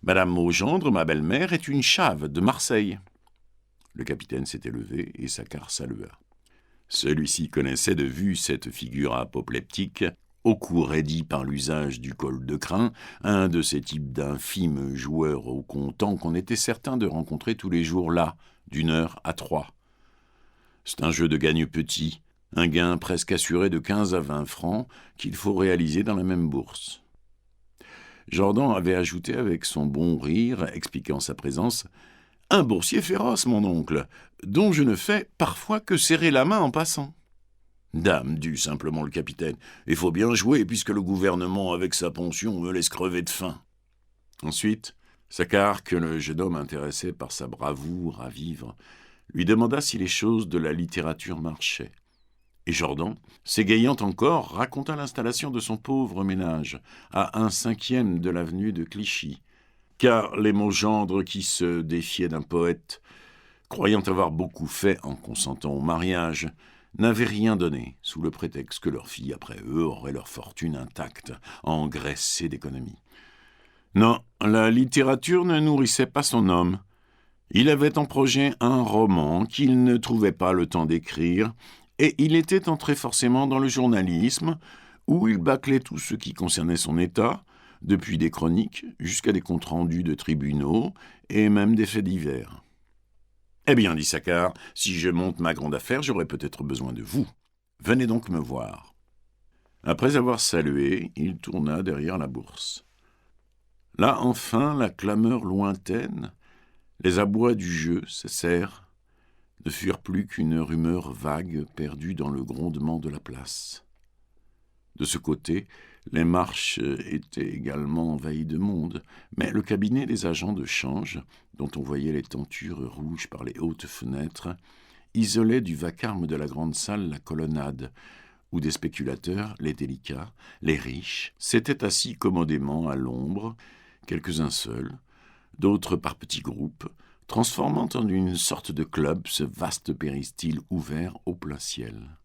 Madame Maugendre, ma belle-mère, est une Chave de Marseille. » Le capitaine s'était levé et Saccard salua. Celui-ci connaissait de vue cette figure apoplectique, au cou raidi par l'usage du col de crin, un de ces types d'infimes joueurs au comptant qu'on était certain de rencontrer tous les jours là, d'1 à 3. C'est un jeu de gagne-petit, un gain presque assuré de 15 à 20 francs qu'il faut réaliser dans la même bourse. Jordan avait ajouté avec son bon rire, expliquant sa présence, « Un boursier féroce, mon oncle, dont je ne fais parfois que serrer la main en passant. » « Dame, dit simplement le capitaine, il faut bien jouer puisque le gouvernement, avec sa pension, me laisse crever de faim. » Ensuite, Saccard, que le jeune homme intéressait par sa bravoure à vivre, lui demanda si les choses de la littérature marchaient. Et Jordan, s'égayant encore, raconta l'installation de son pauvre ménage à 1/5 de l'avenue de Clichy, car les Maugendre qui se défiaient d'un poète, croyant avoir beaucoup fait en consentant au mariage, n'avaient rien donné, sous le prétexte que leurs filles, après eux, auraient leur fortune intacte, engraissée d'économie. Non, la littérature ne nourrissait pas son homme. Il avait en projet un roman qu'il ne trouvait pas le temps d'écrire, et il était entré forcément dans le journalisme, où il bâclait tout ce qui concernait son état, depuis des chroniques jusqu'à des comptes rendus de tribunaux, et même des faits divers. « Eh bien, dit Saccard, si je monte ma grande affaire, j'aurai peut-être besoin de vous. Venez donc me voir. » Après avoir salué, il tourna derrière la bourse. Là, enfin, la clameur lointaine, les abois du jeu cessèrent, ne furent plus qu'une rumeur vague perdue dans le grondement de la place. De ce côté, les marches étaient également envahies de monde, mais le cabinet des agents de change, dont on voyait les tentures rouges par les hautes fenêtres, isolait du vacarme de la grande salle la colonnade, où des spéculateurs, les délicats, les riches, s'étaient assis commodément à l'ombre, quelques-uns seuls, d'autres par petits groupes, transformant en une sorte de club ce vaste péristyle ouvert au plein ciel.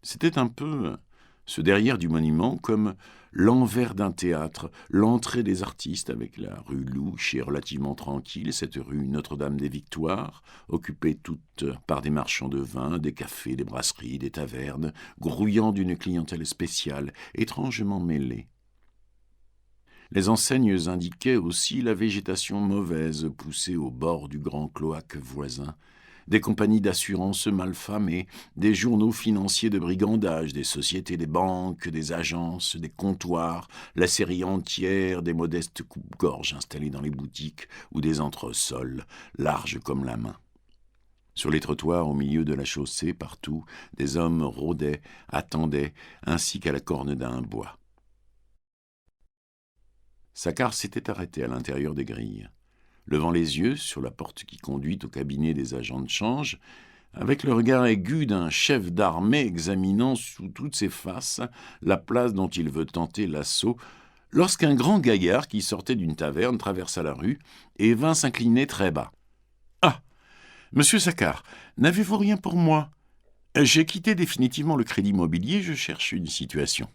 C'était un peu ce derrière du monument comme l'envers d'un théâtre, l'entrée des artistes avec la rue louche et relativement tranquille, cette rue Notre-Dame-des-Victoires, occupée toute par des marchands de vin, des cafés, des brasseries, des tavernes, grouillant d'une clientèle spéciale, étrangement mêlée. Les enseignes indiquaient aussi la végétation mauvaise poussée au bord du grand cloaque voisin, des compagnies d'assurance mal famées, des journaux financiers de brigandage, des sociétés, des banques, des agences, des comptoirs, la série entière des modestes coupe-gorges installées dans les boutiques ou des entresols, larges comme la main. Sur les trottoirs, au milieu de la chaussée, partout, des hommes rôdaient, attendaient, ainsi qu'à la corne d'un bois. Saccard s'était arrêté à l'intérieur des grilles, levant les yeux sur la porte qui conduit au cabinet des agents de change, avec le regard aigu d'un chef d'armée examinant sous toutes ses faces la place dont il veut tenter l'assaut, lorsqu'un grand gaillard qui sortait d'une taverne traversa la rue et vint s'incliner très bas. « Ah, monsieur Saccard, n'avez-vous rien pour moi ? J'ai quitté définitivement le crédit immobilier, je cherche une situation. »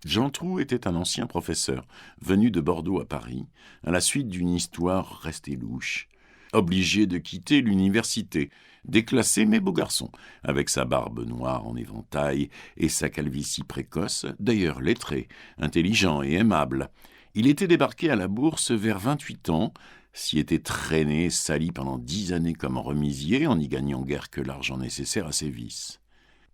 Jean Trou était un ancien professeur, venu de Bordeaux à Paris, à la suite d'une histoire restée louche, obligé de quitter l'université, déclassé mais beau garçon, avec sa barbe noire en éventail et sa calvitie précoce, d'ailleurs lettré, intelligent et aimable. Il était débarqué à la Bourse vers 28 ans, s'y était traîné, sali pendant 10 années comme remisier, en n'y gagnant guère que l'argent nécessaire à ses vices.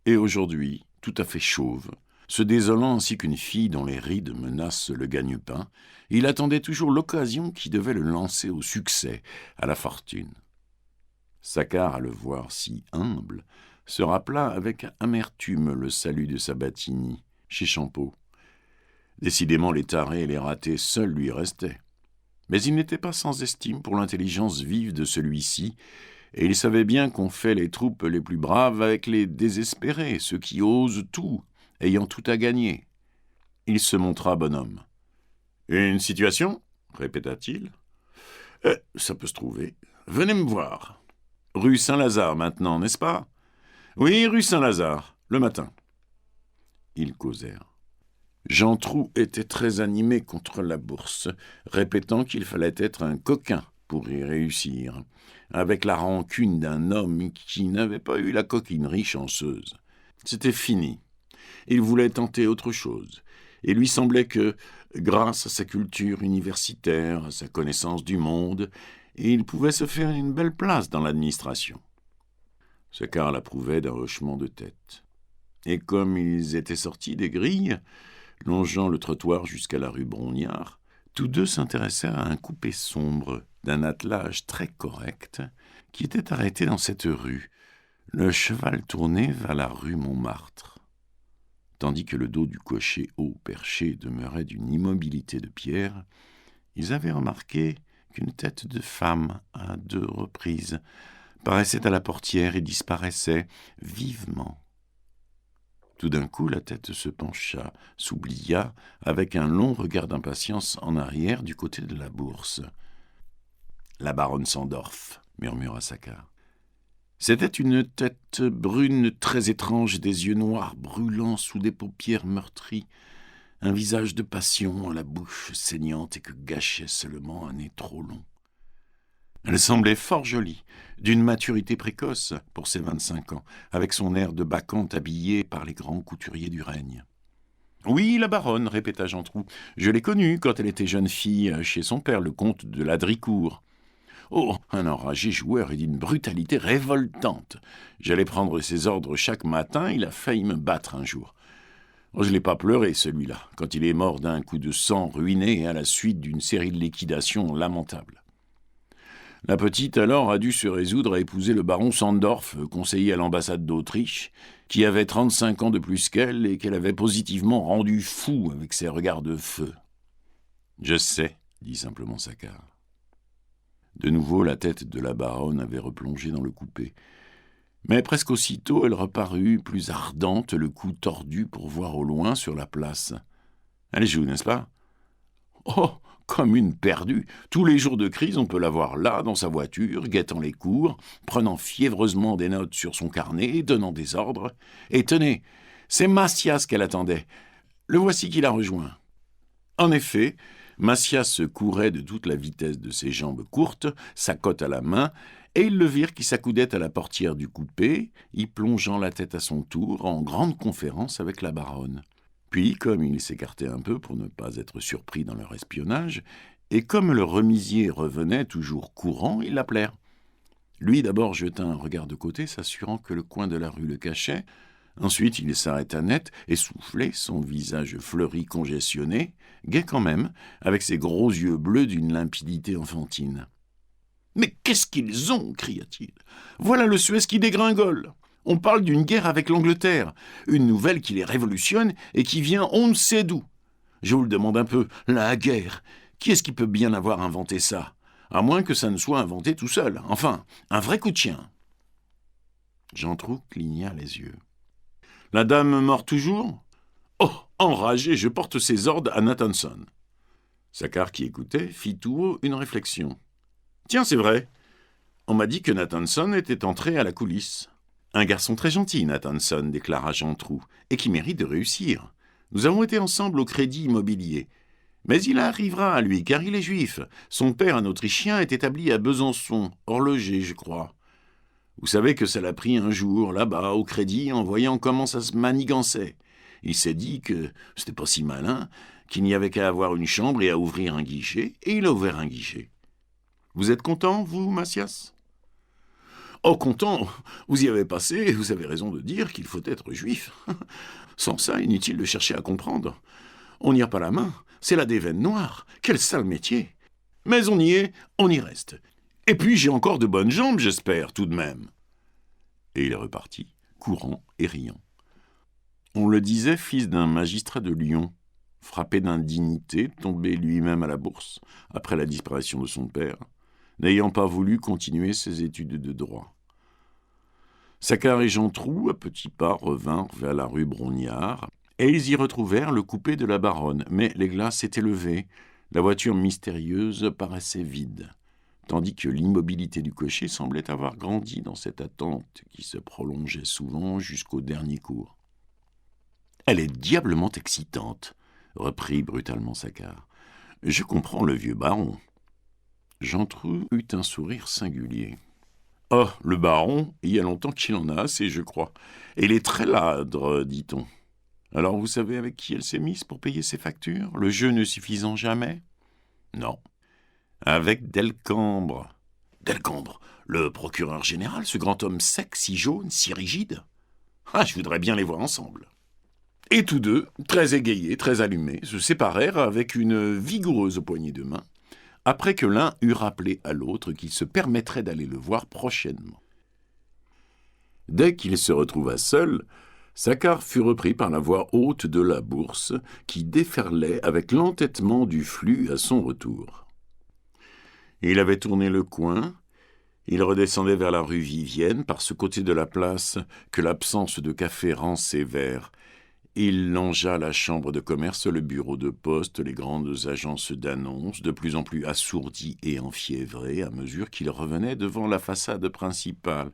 Et aujourd'hui, tout à fait chauve, se désolant ainsi qu'une fille dont les rides menacent le gagne-pain, il attendait toujours l'occasion qui devait le lancer au succès, à la fortune. Saccard, à le voir si humble, se rappela avec amertume le salut de Sabatini, chez Champeau. Décidément, les tarés et les ratés seuls lui restaient. Mais il n'était pas sans estime pour l'intelligence vive de celui-ci, et il savait bien qu'on fait les troupes les plus braves avec les désespérés, ceux qui osent tout, ayant tout à gagner. Il se montra bonhomme. « Une situation ?» répéta-t-il. « Ça peut se trouver. Venez me voir. Rue Saint-Lazare maintenant, n'est-ce pas ? » ?»« Oui, rue Saint-Lazare, le matin. » Ils causèrent. Jean Trou était très animé contre la Bourse, répétant qu'il fallait être un coquin pour y réussir, avec la rancune d'un homme qui n'avait pas eu la coquinerie chanceuse. C'était fini. Il voulait tenter autre chose. Il lui semblait que, grâce à sa culture universitaire, à sa connaissance du monde, il pouvait se faire une belle place dans l'administration. Saccard l'approuvait d'un hochement de tête. Et comme ils étaient sortis des grilles, longeant le trottoir jusqu'à la rue Brognard, tous deux s'intéressèrent à un coupé sombre d'un attelage très correct qui était arrêté dans cette rue, le cheval tourné vers la rue Montmartre. Tandis que le dos du cocher haut perché demeurait d'une immobilité de pierre, ils avaient remarqué qu'une tête de femme, à 2 reprises, paraissait à la portière et disparaissait vivement. Tout d'un coup, la tête se pencha, s'oublia, avec un long regard d'impatience en arrière du côté de la Bourse. « La baronne Sandorf » murmura Saccard. C'était une tête brune très étrange, des yeux noirs brûlants sous des paupières meurtries, un visage de passion, la bouche saignante et que gâchait seulement un nez trop long. Elle semblait fort jolie, d'une maturité précoce pour ses 25 ans, avec son air de bacchante habillée par les grands couturiers du règne. « Oui, la baronne, » répéta Jean Trou. « Je l'ai connue quand elle était jeune fille chez son père, le comte de Ladricourt. Oh, un enragé joueur et d'une brutalité révoltante. J'allais prendre ses ordres chaque matin, il a failli me battre un jour. Oh, je ne l'ai pas pleuré, celui-là, quand il est mort d'un coup de sang ruiné à la suite d'une série de liquidations lamentables. La petite, alors, a dû se résoudre à épouser le baron Sandorf, conseiller à l'ambassade d'Autriche, qui avait 35 ans de plus qu'elle et qu'elle avait positivement rendu fou avec ses regards de feu. « Je sais, » dit simplement Saccard. De nouveau, la tête de la baronne avait replongé dans le coupé. Mais presque aussitôt, elle reparut, plus ardente, le cou tordu pour voir au loin sur la place. Elle joue, n'est-ce pas ? Oh, comme une perdue. Tous les jours de crise, on peut la voir là, dans sa voiture, guettant les cours, prenant fiévreusement des notes sur son carnet, donnant des ordres. Et tenez, c'est Massias qu'elle attendait. Le voici qui la rejoint. En effet, Massias courait de toute la vitesse de ses jambes courtes, sa cotte à la main, et ils le virent qui s'accoudait à la portière du coupé, y plongeant la tête à son tour, en grande conférence avec la baronne. Puis, comme il s'écartait un peu pour ne pas être surpris dans leur espionnage, et comme le remisier revenait toujours courant, ils l'appelèrent. Lui d'abord jeta un regard de côté, s'assurant que le coin de la rue le cachait. Ensuite, il s'arrêta net, essoufflé, son visage fleuri, congestionné, gai quand même, avec ses gros yeux bleus d'une limpidité enfantine. « Mais qu'est-ce qu'ils ont » cria-t-il. « Voilà le Suez qui dégringole. On parle d'une guerre avec l'Angleterre, une nouvelle qui les révolutionne et qui vient on ne sait d'où. Je vous le demande un peu, la guerre, qui est-ce qui peut bien avoir inventé ça ? À moins que ça ne soit inventé tout seul. Enfin, un vrai coup de chien. » Jean Trou cligna les yeux. « La dame mord toujours ? Oh, enragé, je porte ses ordres à Nathanson. » Saccard, qui écoutait, fit tout haut une réflexion. « Tiens, c'est vrai. On m'a dit que Nathanson était entré à la coulisse. » « Un garçon très gentil, Nathanson, » déclara Jean Trou, « et qui mérite de réussir. Nous avons été ensemble au Crédit Immobilier. Mais il arrivera à lui, car il est juif. Son père, un Autrichien, est établi à Besançon, horloger, je crois. Vous savez que ça l'a pris un jour, là-bas, au crédit, en voyant comment ça se manigançait. Il s'est dit que c'était pas si malin, qu'il n'y avait qu'à avoir une chambre et à ouvrir un guichet, et il a ouvert un guichet. Vous êtes content, vous, Macias ? Oh, content, vous y avez passé, et vous avez raison de dire qu'il faut être juif. Sans ça, inutile de chercher à comprendre. On n'y a pas la main, c'est la déveine noire, quel sale métier. Mais on y est, on y reste. Et puis j'ai encore de bonnes jambes, j'espère, tout de même. Et il est reparti, courant et riant. On le disait fils d'un magistrat de Lyon, frappé d'indignité, tombé lui-même à la bourse, après la disparition de son père, n'ayant pas voulu continuer ses études de droit. Saccard et Jantrou, à petits pas, revinrent vers la rue Brognard, et ils y retrouvèrent le coupé de la baronne, mais les glaces s'étaient levées, la voiture mystérieuse paraissait vide, tandis que l'immobilité du cocher semblait avoir grandi dans cette attente qui se prolongeait souvent jusqu'au dernier cours. « Elle est diablement excitante, » reprit brutalement Saccard. « Je comprends le vieux baron. » Jantrou eut un sourire singulier. « Oh, le baron, il y a longtemps qu'il en a assez, je crois. Et il est très ladre, dit-on. Alors vous savez avec qui elle s'est mise pour payer ses factures, le jeu ne suffisant jamais ? Non. Avec Delcambre. Delcambre, le procureur général, ce grand homme sec, si jaune, si rigide. Ah, je voudrais bien les voir ensemble. » Et tous deux, très égayés, très allumés, se séparèrent avec une vigoureuse poignée de main, après que l'un eut rappelé à l'autre qu'il se permettrait d'aller le voir prochainement. Dès qu'il se retrouva seul, Saccard fut repris par la voix haute de la bourse, qui déferlait avec l'entêtement du flux à son retour. Il avait tourné le coin, il redescendait vers la rue Vivienne, par ce côté de la place que l'absence de café rend sévère. Il longea la chambre de commerce, le bureau de poste, les grandes agences d'annonces, de plus en plus assourdies et enfiévrées à mesure qu'il revenait devant la façade principale.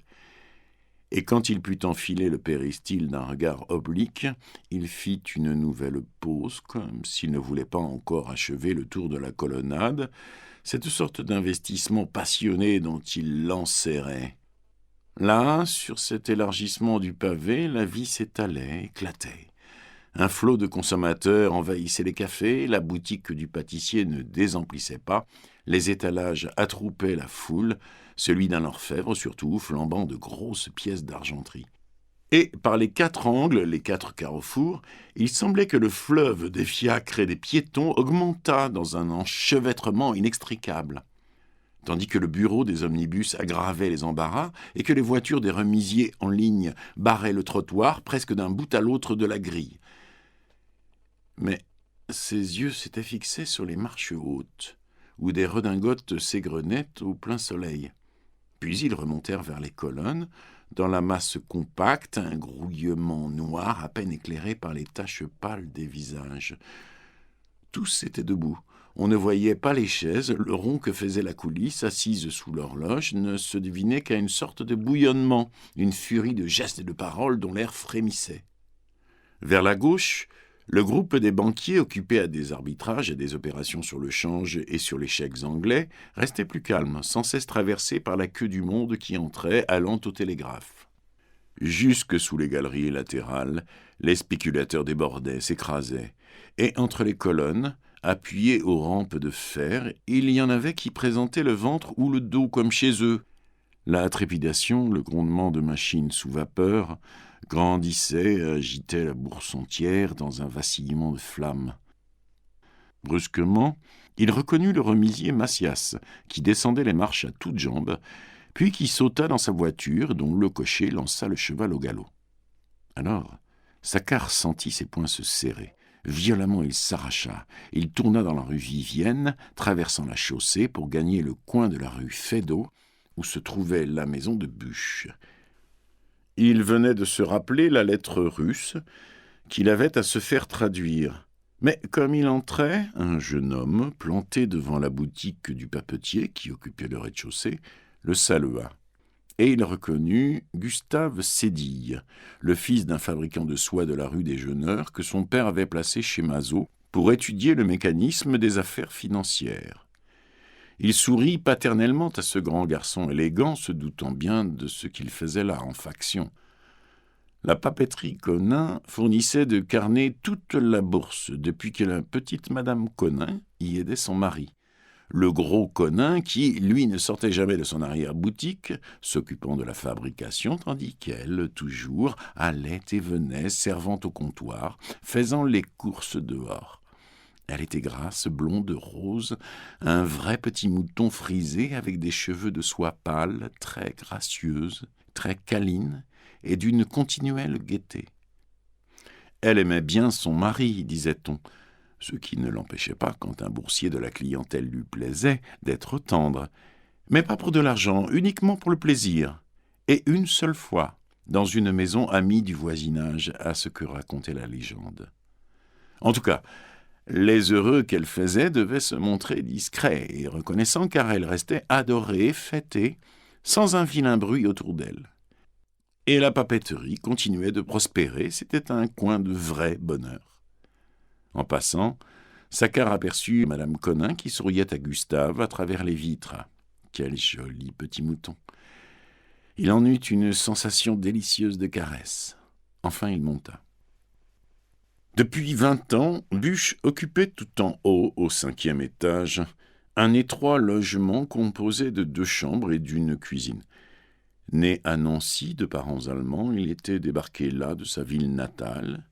Et quand il put enfiler le péristyle d'un regard oblique, il fit une nouvelle pause, comme s'il ne voulait pas encore achever le tour de la colonnade, cette sorte d'investissement passionné dont il l'enserrait. Là, sur cet élargissement du pavé, la vie s'étalait, éclatait. Un flot de consommateurs envahissait les cafés, la boutique du pâtissier ne désemplissait pas, les étalages attroupaient la foule, celui d'un orfèvre surtout, flambant de grosses pièces d'argenterie. Et par les quatre angles, les quatre carrefours, il semblait que le fleuve des fiacres et des piétons augmenta dans un enchevêtrement inextricable, tandis que le bureau des omnibus aggravait les embarras et que les voitures des remisiers en ligne barraient le trottoir presque d'un bout à l'autre de la grille. Mais ses yeux s'étaient fixés sur les marches hautes, où des redingotes s'égrenaient au plein soleil. Puis ils remontèrent vers les colonnes, dans la masse compacte, un grouillement noir à peine éclairé par les taches pâles des visages. Tous étaient debout. On ne voyait pas les chaises, le rond que faisait la coulisse, assise sous l'horloge, ne se devinait qu'à une sorte de bouillonnement, une furie de gestes et de paroles dont l'air frémissait. Vers la gauche, le groupe des banquiers occupés à des arbitrages et des opérations sur le change et sur les chèques anglais restait plus calme, sans cesse traversé par la queue du monde qui entrait, allant au télégraphe. Jusque sous les galeries latérales, les spéculateurs débordaient, s'écrasaient, et entre les colonnes, appuyés aux rampes de fer, il y en avait qui présentaient le ventre ou le dos comme chez eux. La trépidation, le grondement de machines sous vapeur, grandissait et agitait la bourse entière dans un vacillement de flammes. Brusquement, il reconnut le remisier Macias, qui descendait les marches à toutes jambes, puis qui sauta dans sa voiture, dont le cocher lança le cheval au galop. Alors, Saccard sentit ses poings se serrer. Violemment, il s'arracha. Il tourna dans la rue Vivienne, traversant la chaussée pour gagner le coin de la rue Feydeau, où se trouvait la maison de Buch. Il venait de se rappeler la lettre russe qu'il avait à se faire traduire. Mais comme il entrait, un jeune homme, planté devant la boutique du papetier qui occupait le rez-de-chaussée, le salua. Et il reconnut Gustave Sédille, le fils d'un fabricant de soie de la rue des Jeuneurs que son père avait placé chez Mazot pour étudier le mécanisme des affaires financières. Il sourit paternellement à ce grand garçon élégant, se doutant bien de ce qu'il faisait là, en faction. La papeterie Conin fournissait de carnets toute la bourse, depuis que la petite madame Conin y aidait son mari. Le gros Conin qui, lui, ne sortait jamais de son arrière-boutique, s'occupant de la fabrication, tandis qu'elle, toujours, allait et venait, servant au comptoir, faisant les courses dehors. Elle était grasse, blonde, rose, un vrai petit mouton frisé avec des cheveux de soie pâle, très gracieuse, très câline et d'une continuelle gaieté. Elle aimait bien son mari, disait-on, ce qui ne l'empêchait pas, quand un boursier de la clientèle lui plaisait, d'être tendre, mais pas pour de l'argent, uniquement pour le plaisir, et une seule fois, dans une maison amie du voisinage, à ce que racontait la légende. En tout cas, les heureux qu'elle faisait devaient se montrer discrets et reconnaissants, car elle restait adorée, fêtée, sans un vilain bruit autour d'elle. Et la papeterie continuait de prospérer, c'était un coin de vrai bonheur. En passant, Saccard aperçut madame Conin qui souriait à Gustave à travers les vitres. Quel joli petit mouton! Il en eut une sensation délicieuse de caresse. Enfin, il monta. Depuis 20 ans, Buch occupait tout en haut, au 5e étage, un étroit logement composé de 2 chambres et d'une cuisine. Né à Nancy de parents allemands, il était débarqué là de sa ville natale.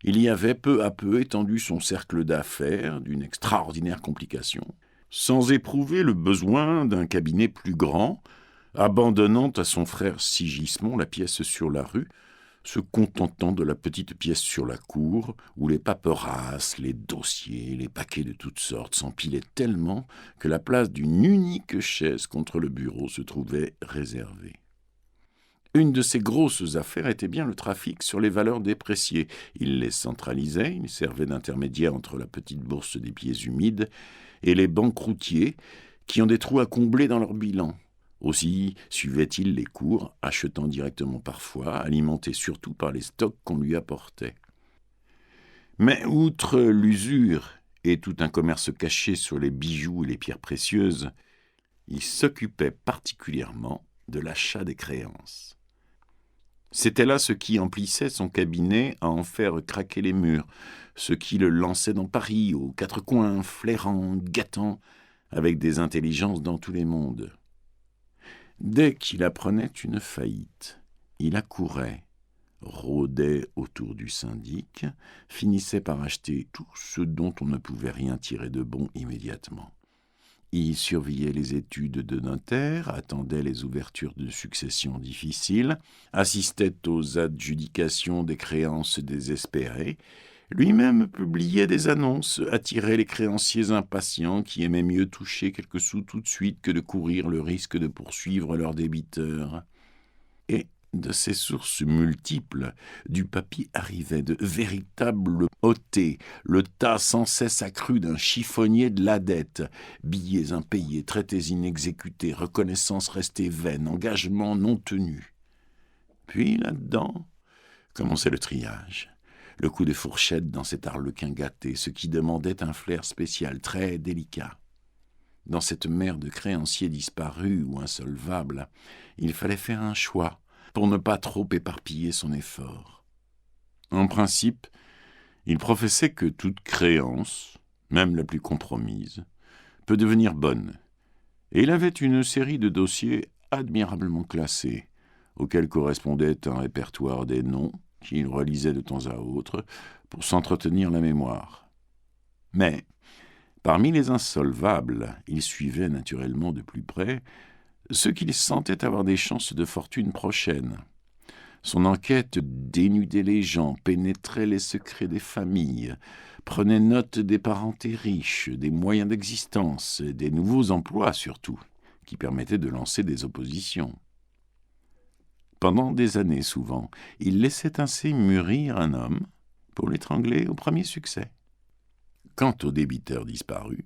Il y avait peu à peu étendu son cercle d'affaires d'une extraordinaire complication, sans éprouver le besoin d'un cabinet plus grand, abandonnant à son frère Sigismond la pièce sur la rue, se contentant de la petite pièce sur la cour, où les paperasses, les dossiers, les paquets de toutes sortes s'empilaient tellement que la place d'une unique chaise contre le bureau se trouvait réservée. Une de ses grosses affaires était bien le trafic sur les valeurs dépréciées. Il les centralisait, il servait d'intermédiaire entre la petite bourse des pieds humides et les banqueroutiers qui ont des trous à combler dans leur bilan. Aussi suivait-il les cours, achetant directement parfois, alimenté surtout par les stocks qu'on lui apportait. Mais outre l'usure et tout un commerce caché sur les bijoux et les pierres précieuses, il s'occupait particulièrement de l'achat des créances. C'était là ce qui emplissait son cabinet à en faire craquer les murs, ce qui le lançait dans Paris, aux 4 coins, flairant, gâtant, avec des intelligences dans tous les mondes. Dès qu'il apprenait une faillite, il accourait, rôdait autour du syndic, finissait par acheter tout ce dont on ne pouvait rien tirer de bon immédiatement. Il surveillait les études de notaire, attendait les ouvertures de successions difficiles, assistait aux adjudications des créances désespérées, lui-même publiait des annonces, attirait les créanciers impatients qui aimaient mieux toucher quelques sous tout de suite que de courir le risque de poursuivre leurs débiteurs. Et de ces sources multiples, du papier arrivait de véritables hottées, le tas sans cesse accru d'un chiffonnier de la dette, billets impayés, traités inexécutés, reconnaissances restées vaines, engagements non tenus. Puis, là-dedans, commençait le triage, le coup de fourchette dans cet arlequin gâté, ce qui demandait un flair spécial, très délicat. Dans cette mer de créanciers disparus ou insolvables, il fallait faire un choix, pour ne pas trop éparpiller son effort. En principe, il professait que toute créance, même la plus compromise, peut devenir bonne, et il avait une série de dossiers admirablement classés, auxquels correspondait un répertoire des noms qu'il relisait de temps à autre pour s'entretenir la mémoire. Mais, parmi les insolvables, il suivait naturellement de plus près ceux qu'il sentait avoir des chances de fortune prochaine. Son enquête dénudait les gens, pénétrait les secrets des familles, prenait note des parentés riches, des moyens d'existence, des nouveaux emplois surtout, qui permettaient de lancer des oppositions. Pendant des années souvent, il laissait ainsi mûrir un homme pour l'étrangler au premier succès. Quant au débiteur disparu,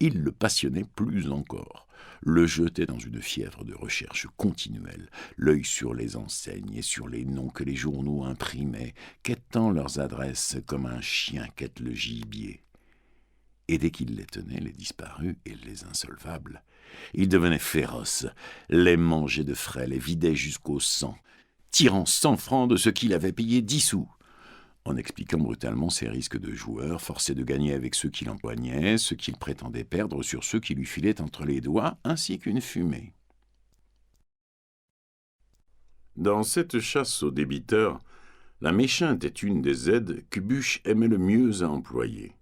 il le passionnait plus encore, le jetait dans une fièvre de recherche continuelle, l'œil sur les enseignes et sur les noms que les journaux imprimaient, quêtant leurs adresses comme un chien quête le gibier. Et dès qu'il les tenait, les disparus et les insolvables, il devenait féroce, les mangeait de frais, les vidait jusqu'au sang, tirant 100 francs de ce qu'il avait payé 10 sous, en expliquant brutalement ses risques de joueur, forcé de gagner avec ceux qui l'empoignaient, ce qu'il prétendait perdre sur ceux qui lui filaient entre les doigts, ainsi qu'une fumée. Dans cette chasse aux débiteurs, la méchante est une des aides que Buch aimait le mieux à employer.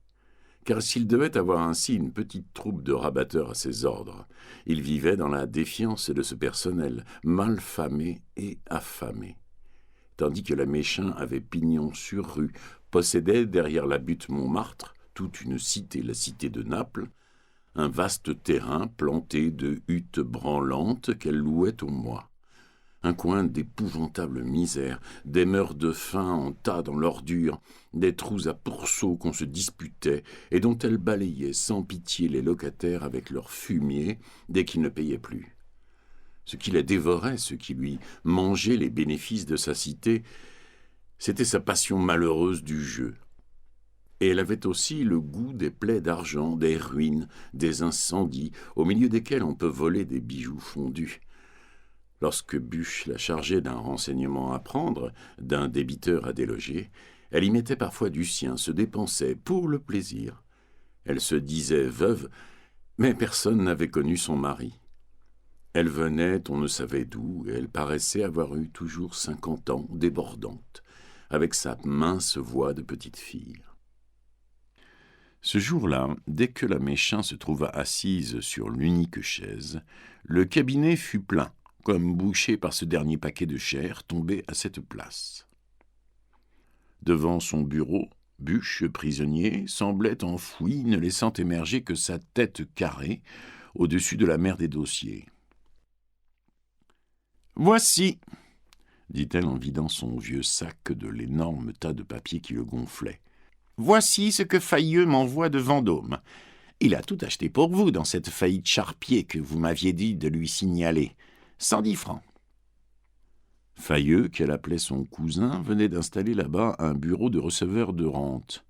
Car s'il devait avoir ainsi une petite troupe de rabatteurs à ses ordres, il vivait dans la défiance de ce personnel, mal famé et affamé. Tandis que la méchante avait pignon sur rue, possédait derrière la butte Montmartre toute une cité, la cité de Naples, un vaste terrain planté de huttes branlantes qu'elle louait au mois. Un coin d'épouvantable misère, des meurs de faim en tas dans l'ordure, des trous à pourceaux qu'on se disputait et dont elle balayait sans pitié les locataires avec leur fumier dès qu'ils ne payaient plus. Ce qui la dévorait, ce qui lui mangeait les bénéfices de sa cité, c'était sa passion malheureuse du jeu. Et elle avait aussi le goût des plaies d'argent, des ruines, des incendies, au milieu desquels on peut voler des bijoux fondus. Lorsque Buch la chargeait d'un renseignement à prendre, d'un débiteur à déloger, elle y mettait parfois du sien, se dépensait pour le plaisir. Elle se disait veuve, mais personne n'avait connu son mari. Elle venait, on ne savait d'où, et elle paraissait avoir eu toujours 50 ans, débordante, avec sa mince voix de petite fille. Ce jour-là, dès que la méchante se trouva assise sur l'unique chaise, le cabinet fut plein, comme bouché par ce dernier paquet de chair tombé à cette place. Devant son bureau, Buch, prisonnier, semblait enfoui, ne laissant émerger que sa tête carrée au-dessus de la mer des dossiers. « Voici !» dit-elle en vidant son vieux sac de l'énorme tas de papier qui le gonflait. « Voici ce que Fayeux m'envoie de Vendôme. Il a tout acheté pour vous dans cette faillite Charpier que vous m'aviez dit de lui signaler. 110 francs. » Fayeux, qu'elle appelait son cousin, venait d'installer là-bas un bureau de receveur de rente.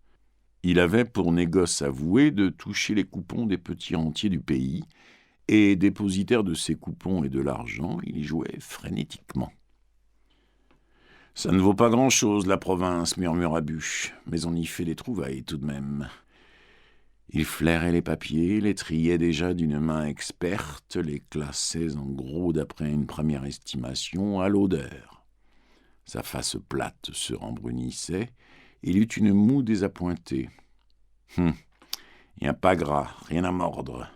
Il avait pour négoce avoué de toucher les coupons des petits rentiers du pays, et dépositaire de ces coupons et de l'argent, il y jouait frénétiquement. « Ça ne vaut pas grand-chose, la province, » murmura Buch, « mais on y fait des trouvailles tout de même. » Il flairait les papiers, les triait déjà d'une main experte, les classait en gros d'après une première estimation à l'odeur. Sa face plate se rembrunissait, il eut une moue désappointée. « Il n'y a pas gras, rien à mordre.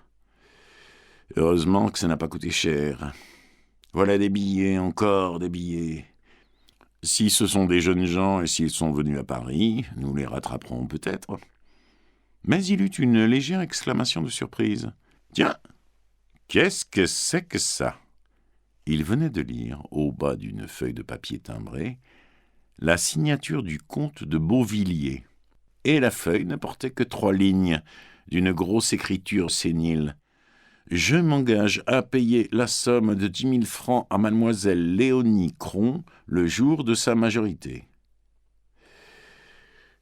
Heureusement que ça n'a pas coûté cher. Voilà des billets, encore des billets. Si ce sont des jeunes gens et s'ils sont venus à Paris, nous les rattraperons peut-être. » Mais il eut une légère exclamation de surprise. « Tiens, qu'est-ce que c'est que ça ?» Il venait de lire, au bas d'une feuille de papier timbré, la signature du comte de Beauvilliers. Et la feuille ne portait que 3 lignes, d'une grosse écriture sénile. « Je m'engage à payer la somme de 10 000 francs à mademoiselle Léonie Cron le jour de sa majorité. »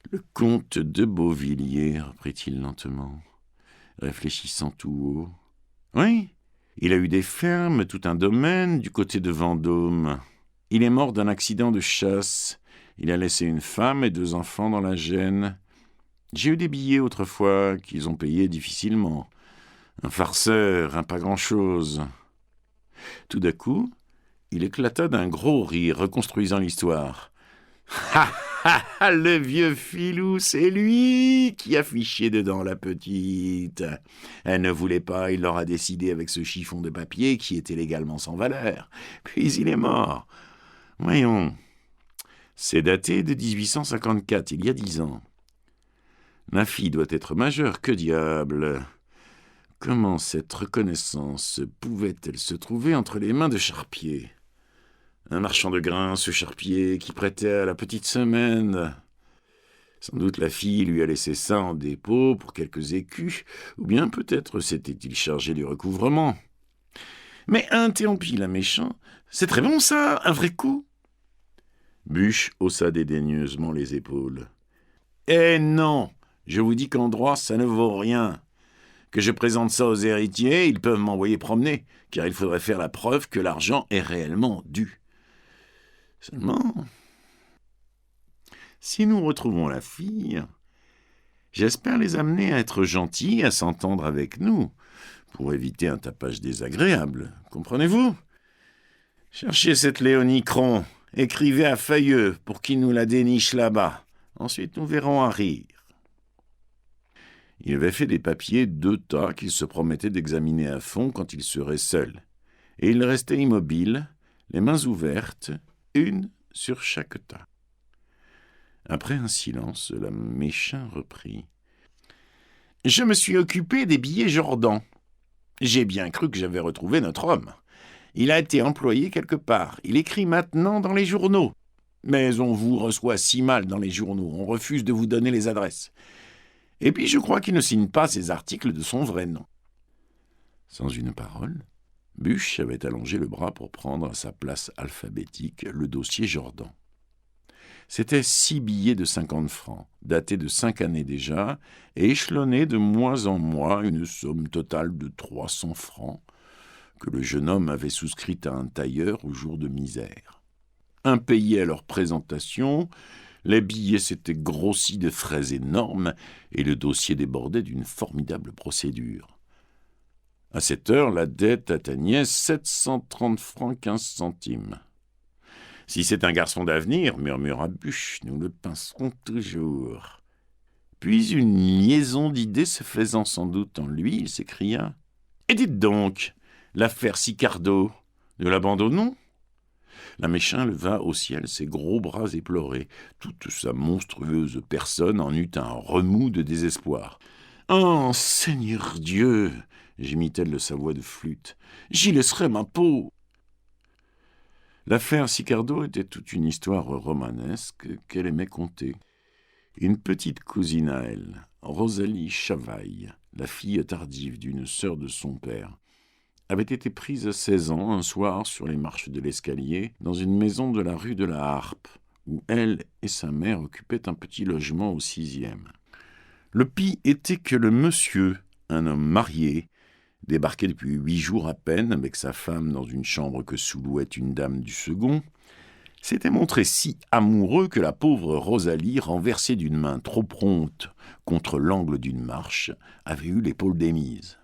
« Le comte de Beauvilliers, » reprit-il lentement, réfléchissant tout haut. « Oui, il a eu des fermes, tout un domaine du côté de Vendôme. Il est mort d'un accident de chasse. Il a laissé une femme et 2 enfants dans la Gêne. J'ai eu des billets autrefois qu'ils ont payés difficilement. Un farceur, un pas grand-chose. » Tout d'un coup, il éclata d'un gros rire, reconstruisant l'histoire. « Ha, ha, ha, le vieux filou, c'est lui qui a fiché dedans la petite. Elle ne voulait pas, il l'aura décidé avec ce chiffon de papier qui était légalement sans valeur. Puis il est mort. Voyons, c'est daté de 1854, il y a 10 ans. Ma fille doit être majeure, que diable. Comment cette reconnaissance pouvait-elle se trouver entre les mains de Charpier ? Un marchand de grains, ce Charpier, qui prêtait à la petite semaine. Sans doute la fille lui a laissé ça en dépôt pour quelques écus, ou bien peut-être s'était-il chargé du recouvrement. Mais interrompit la méchante, c'est très bon ça, un vrai coup. Buch haussa dédaigneusement les épaules. « Eh non, Je vous dis qu'en droit, ça ne vaut rien. Que je présente ça aux héritiers, ils peuvent m'envoyer promener, car il faudrait faire la preuve que l'argent est réellement dû. Seulement, si nous retrouvons la fille, j'espère les amener à être gentils, à s'entendre avec nous, pour éviter un tapage désagréable, comprenez-vous? Cherchez cette Léonie Cron, écrivez à Feuilleux pour qu'il nous la déniche là-bas. Ensuite, nous verrons à rire. Il avait fait des papiers 2 tas qu'il se promettait d'examiner à fond quand il serait seul, et il restait immobile, les mains ouvertes, une sur chaque tas. Après un silence, la Méchin reprit. « Je me suis occupé des billets Jordan. J'ai bien cru que j'avais retrouvé notre homme. Il a été employé quelque part. Il écrit maintenant dans les journaux. Mais on vous reçoit si mal dans les journaux, on refuse de vous donner les adresses. Et puis je crois qu'il ne signe pas ses articles de son vrai nom. » Sans une parole, Buch avait allongé le bras pour prendre à sa place alphabétique le dossier Jordan. C'étaient 6 billets de 50 francs, datés de 5 années déjà, et échelonnés de mois en mois, une somme totale de 300 francs, que le jeune homme avait souscrite à un tailleur au jour de misère. Impayés à leur présentation, les billets s'étaient grossis de frais énormes, et le dossier débordait d'une formidable procédure. À cette heure, la dette atteignait 730 francs 15 centimes. « Si c'est un garçon d'avenir, murmura Buch, nous le pincerons toujours. » Puis une liaison d'idées se faisant sans doute en lui, il s'écria. « Et dites donc, l'affaire Sicardo, nous l'abandonnons ?» La Méchin leva au ciel ses gros bras éplorés. Toute sa monstrueuse personne en eut un remous de désespoir. « Oh, Seigneur Dieu !» gémit-elle de sa voix de flûte. « J'y laisserai ma peau !» L'affaire Sicardo était toute une histoire romanesque qu'elle aimait conter. Une petite cousine à elle, Rosalie Chavaille, la fille tardive d'une sœur de son père, avait été prise à 16 ans un soir sur les marches de l'escalier dans une maison de la rue de la Harpe, où elle et sa mère occupaient un petit logement au 6e. Le pis était que le monsieur, un homme marié, débarqué depuis 8 jours à peine avec sa femme dans une chambre que sous-louait une dame du second, s'était montré si amoureux que la pauvre Rosalie, renversée d'une main trop prompte contre l'angle d'une marche, avait eu l'épaule démise.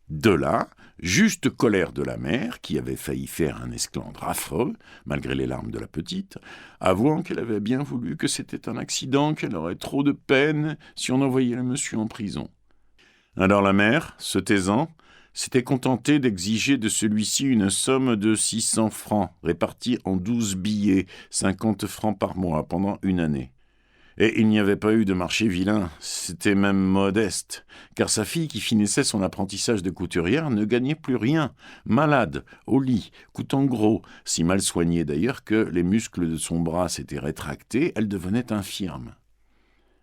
De là, juste colère de la mère, qui avait failli faire un esclandre affreux, malgré les larmes de la petite, avouant qu'elle avait bien voulu que c'était un accident, qu'elle aurait trop de peine si on envoyait le monsieur en prison. Alors la mère, se taisant, s'était contentée d'exiger de celui-ci une somme de 600 francs, répartie en 12 billets, 50 francs par mois, pendant 1 année. Et il n'y avait pas eu de marché vilain, c'était même modeste, car sa fille qui finissait son apprentissage de couturière ne gagnait plus rien, malade, au lit, coûtant gros, si mal soignée d'ailleurs que les muscles de son bras s'étaient rétractés, elle devenait infirme.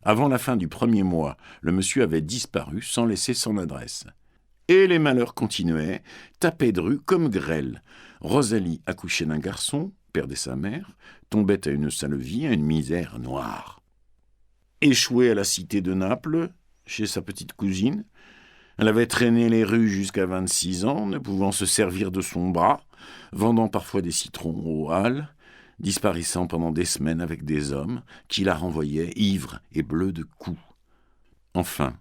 Avant la fin du 1er mois, le monsieur avait disparu sans laisser son adresse. Et les malheurs continuaient, tapaient de rue comme grêle. Rosalie accouchait d'un garçon, perdait sa mère, tombait à une sale vie, à une misère noire. Échouée à la cité de Naples, chez sa petite cousine, elle avait traîné les rues jusqu'à 26 ans, ne pouvant se servir de son bras, vendant parfois des citrons aux halles, disparaissant pendant des semaines avec des hommes qui la renvoyaient ivre et bleue de coups. Enfin,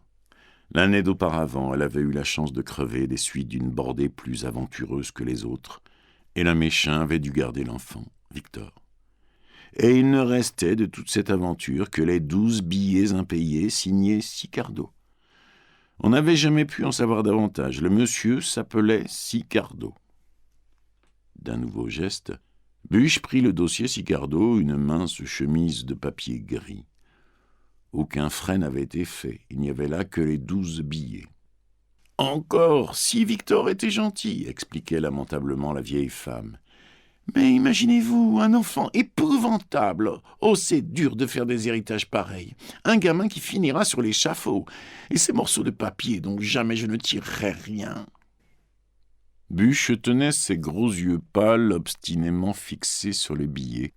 l'année d'auparavant, elle avait eu la chance de crever des suites d'une bordée plus aventureuse que les autres, et la Méchin avait dû garder l'enfant, Victor. Et il ne restait de toute cette aventure que les 12 billets impayés signés Sicardo. On n'avait jamais pu en savoir davantage. Le monsieur s'appelait Sicardo. D'un nouveau geste, Buch prit le dossier Sicardo, une mince chemise de papier gris. Aucun frais n'avait été fait, il n'y avait là que les 12 billets. « Encore, si Victor était gentil, » expliquait lamentablement la vieille femme. « Mais imaginez-vous, un enfant épouvantable. Oh, c'est dur de faire des héritages pareils. Un gamin qui finira sur l'échafaud. Et ces morceaux de papier dont jamais je ne tirerai rien. » Buch tenait ses gros yeux pâles obstinément fixés sur le billet.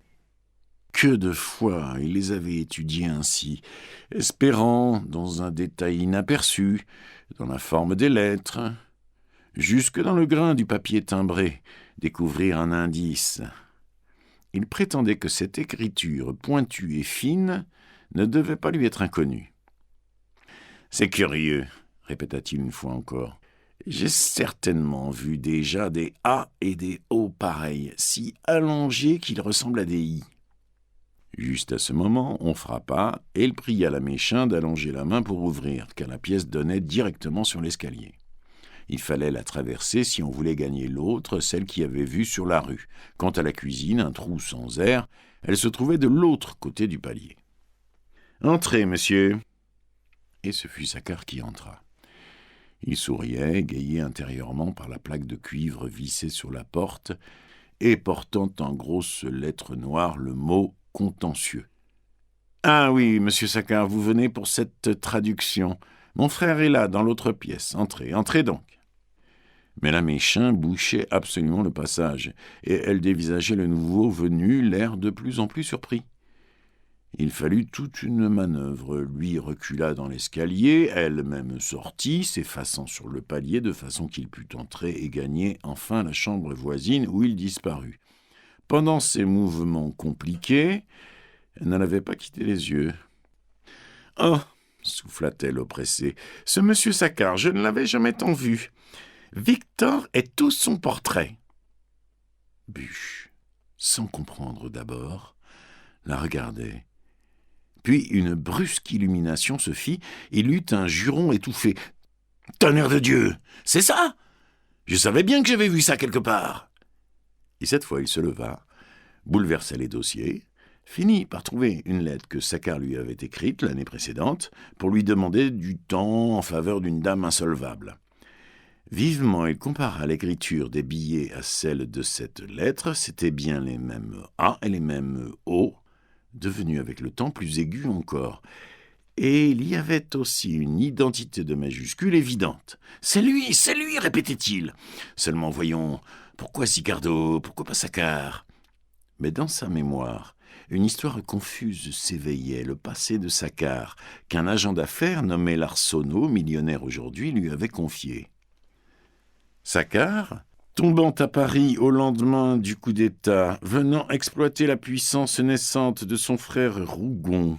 Que de fois il les avait étudiés ainsi, espérant, dans un détail inaperçu, dans la forme des lettres, jusque dans le grain du papier timbré, découvrir un indice. Il prétendait que cette écriture pointue et fine ne devait pas lui être inconnue. « C'est curieux, » répéta-t-il une fois encore. « J'ai certainement vu déjà des A et des O pareils, si allongés qu'ils ressemblent à des I. » Juste à ce moment, on frappa, et il pria la Méchain d'allonger la main pour ouvrir, car la pièce donnait directement sur l'escalier. Il fallait la traverser si on voulait gagner l'autre, celle qui avait vue sur la rue. Quant à la cuisine, un trou sans air, elle se trouvait de l'autre côté du palier. « Entrez, monsieur !» Et ce fut Saccard qui entra. Il souriait, égayé intérieurement par la plaque de cuivre vissée sur la porte et portant en grosses lettres noires le mot « contentieux ». « Ah oui, monsieur Saccard, vous venez pour cette traduction. Mon frère est là, dans l'autre pièce. Entrez, entrez donc. » Mais la Méchain bouchait absolument le passage, et elle dévisageait le nouveau venu, l'air de plus en plus surpris. Il fallut toute une manœuvre. Lui recula dans l'escalier, elle-même sortit, s'effaçant sur le palier de façon qu'il pût entrer et gagner enfin la chambre voisine où il disparut. Pendant ces mouvements compliqués, elle n'en avait pas quitté les yeux. « Oh !» souffla-t-elle oppressée. « Ce monsieur Saccard, je ne l'avais jamais tant vu. Victor est tout son portrait. » Buch, sans comprendre d'abord, la regardait. Puis une brusque illumination se fit, il eut un juron étouffé. « Tonnerre de Dieu, c'est ça? Je savais bien que j'avais vu ça quelque part. » Et cette fois il se leva, bouleversa les dossiers, finit par trouver une lettre que Saccard lui avait écrite l'année précédente pour lui demander du temps en faveur d'une dame insolvable. Vivement, il compara l'écriture des billets à celle de cette lettre. C'étaient bien les mêmes A et les mêmes O, devenus avec le temps plus aigus encore. Et il y avait aussi une identité de majuscule évidente. « C'est lui, répétait-il. Seulement voyons, pourquoi Sicardo, pourquoi pas Saccard ?» Mais dans sa mémoire, une histoire confuse s'éveillait, le passé de Saccard, qu'un agent d'affaires nommé Larsonneau, millionnaire aujourd'hui, lui avait confié. Saccard, tombant à Paris au lendemain du coup d'État, venant exploiter la puissance naissante de son frère Rougon,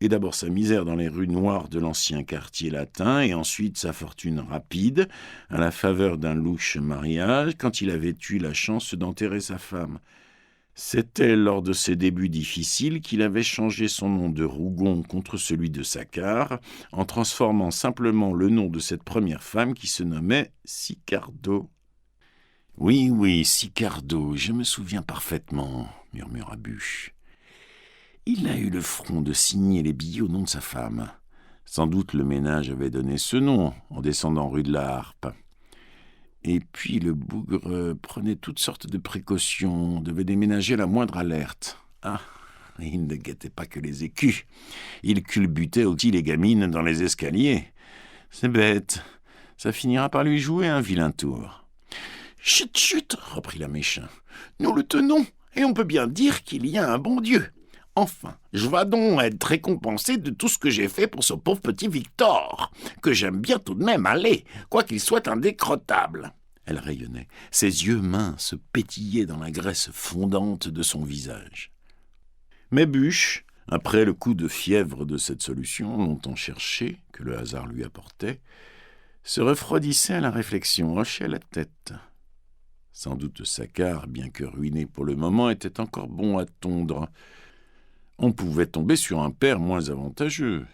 et d'abord sa misère dans les rues noires de l'ancien quartier latin, et ensuite sa fortune rapide, à la faveur d'un louche mariage, quand il avait eu la chance d'enterrer sa femme. C'était lors de ses débuts difficiles qu'il avait changé son nom de Rougon contre celui de Saccard, en transformant simplement le nom de cette première femme qui se nommait Sicardo. « Oui, Sicardo, je me souviens parfaitement, » murmura Buch. Il a eu le front de signer les billets au nom de sa femme. Sans doute le ménage avait donné ce nom en descendant rue de la Harpe. Et puis le bougre prenait toutes sortes de précautions, devait déménager à la moindre alerte. Ah, il ne guettait pas que les écus. Il culbutait aussi les gamines dans les escaliers. C'est bête, ça finira par lui jouer un vilain tour. « Chut, reprit la Méchain. Nous le tenons, et on peut bien dire qu'il y a un bon Dieu. Enfin, je vais donc être récompensé de tout ce que j'ai fait pour ce pauvre petit Victor, que j'aime bien tout de même aller, quoiqu'il soit indécrottable. » Elle rayonnait. Ses yeux minces pétillaient dans la graisse fondante de son visage. Mais Buch, après le coup de fièvre de cette solution, longtemps cherchée, que le hasard lui apportait, se refroidissait à la réflexion, hochait la tête. Sans doute Saccard, bien que ruiné pour le moment, était encore bon à tondre. On pouvait tomber sur un père moins avantageux.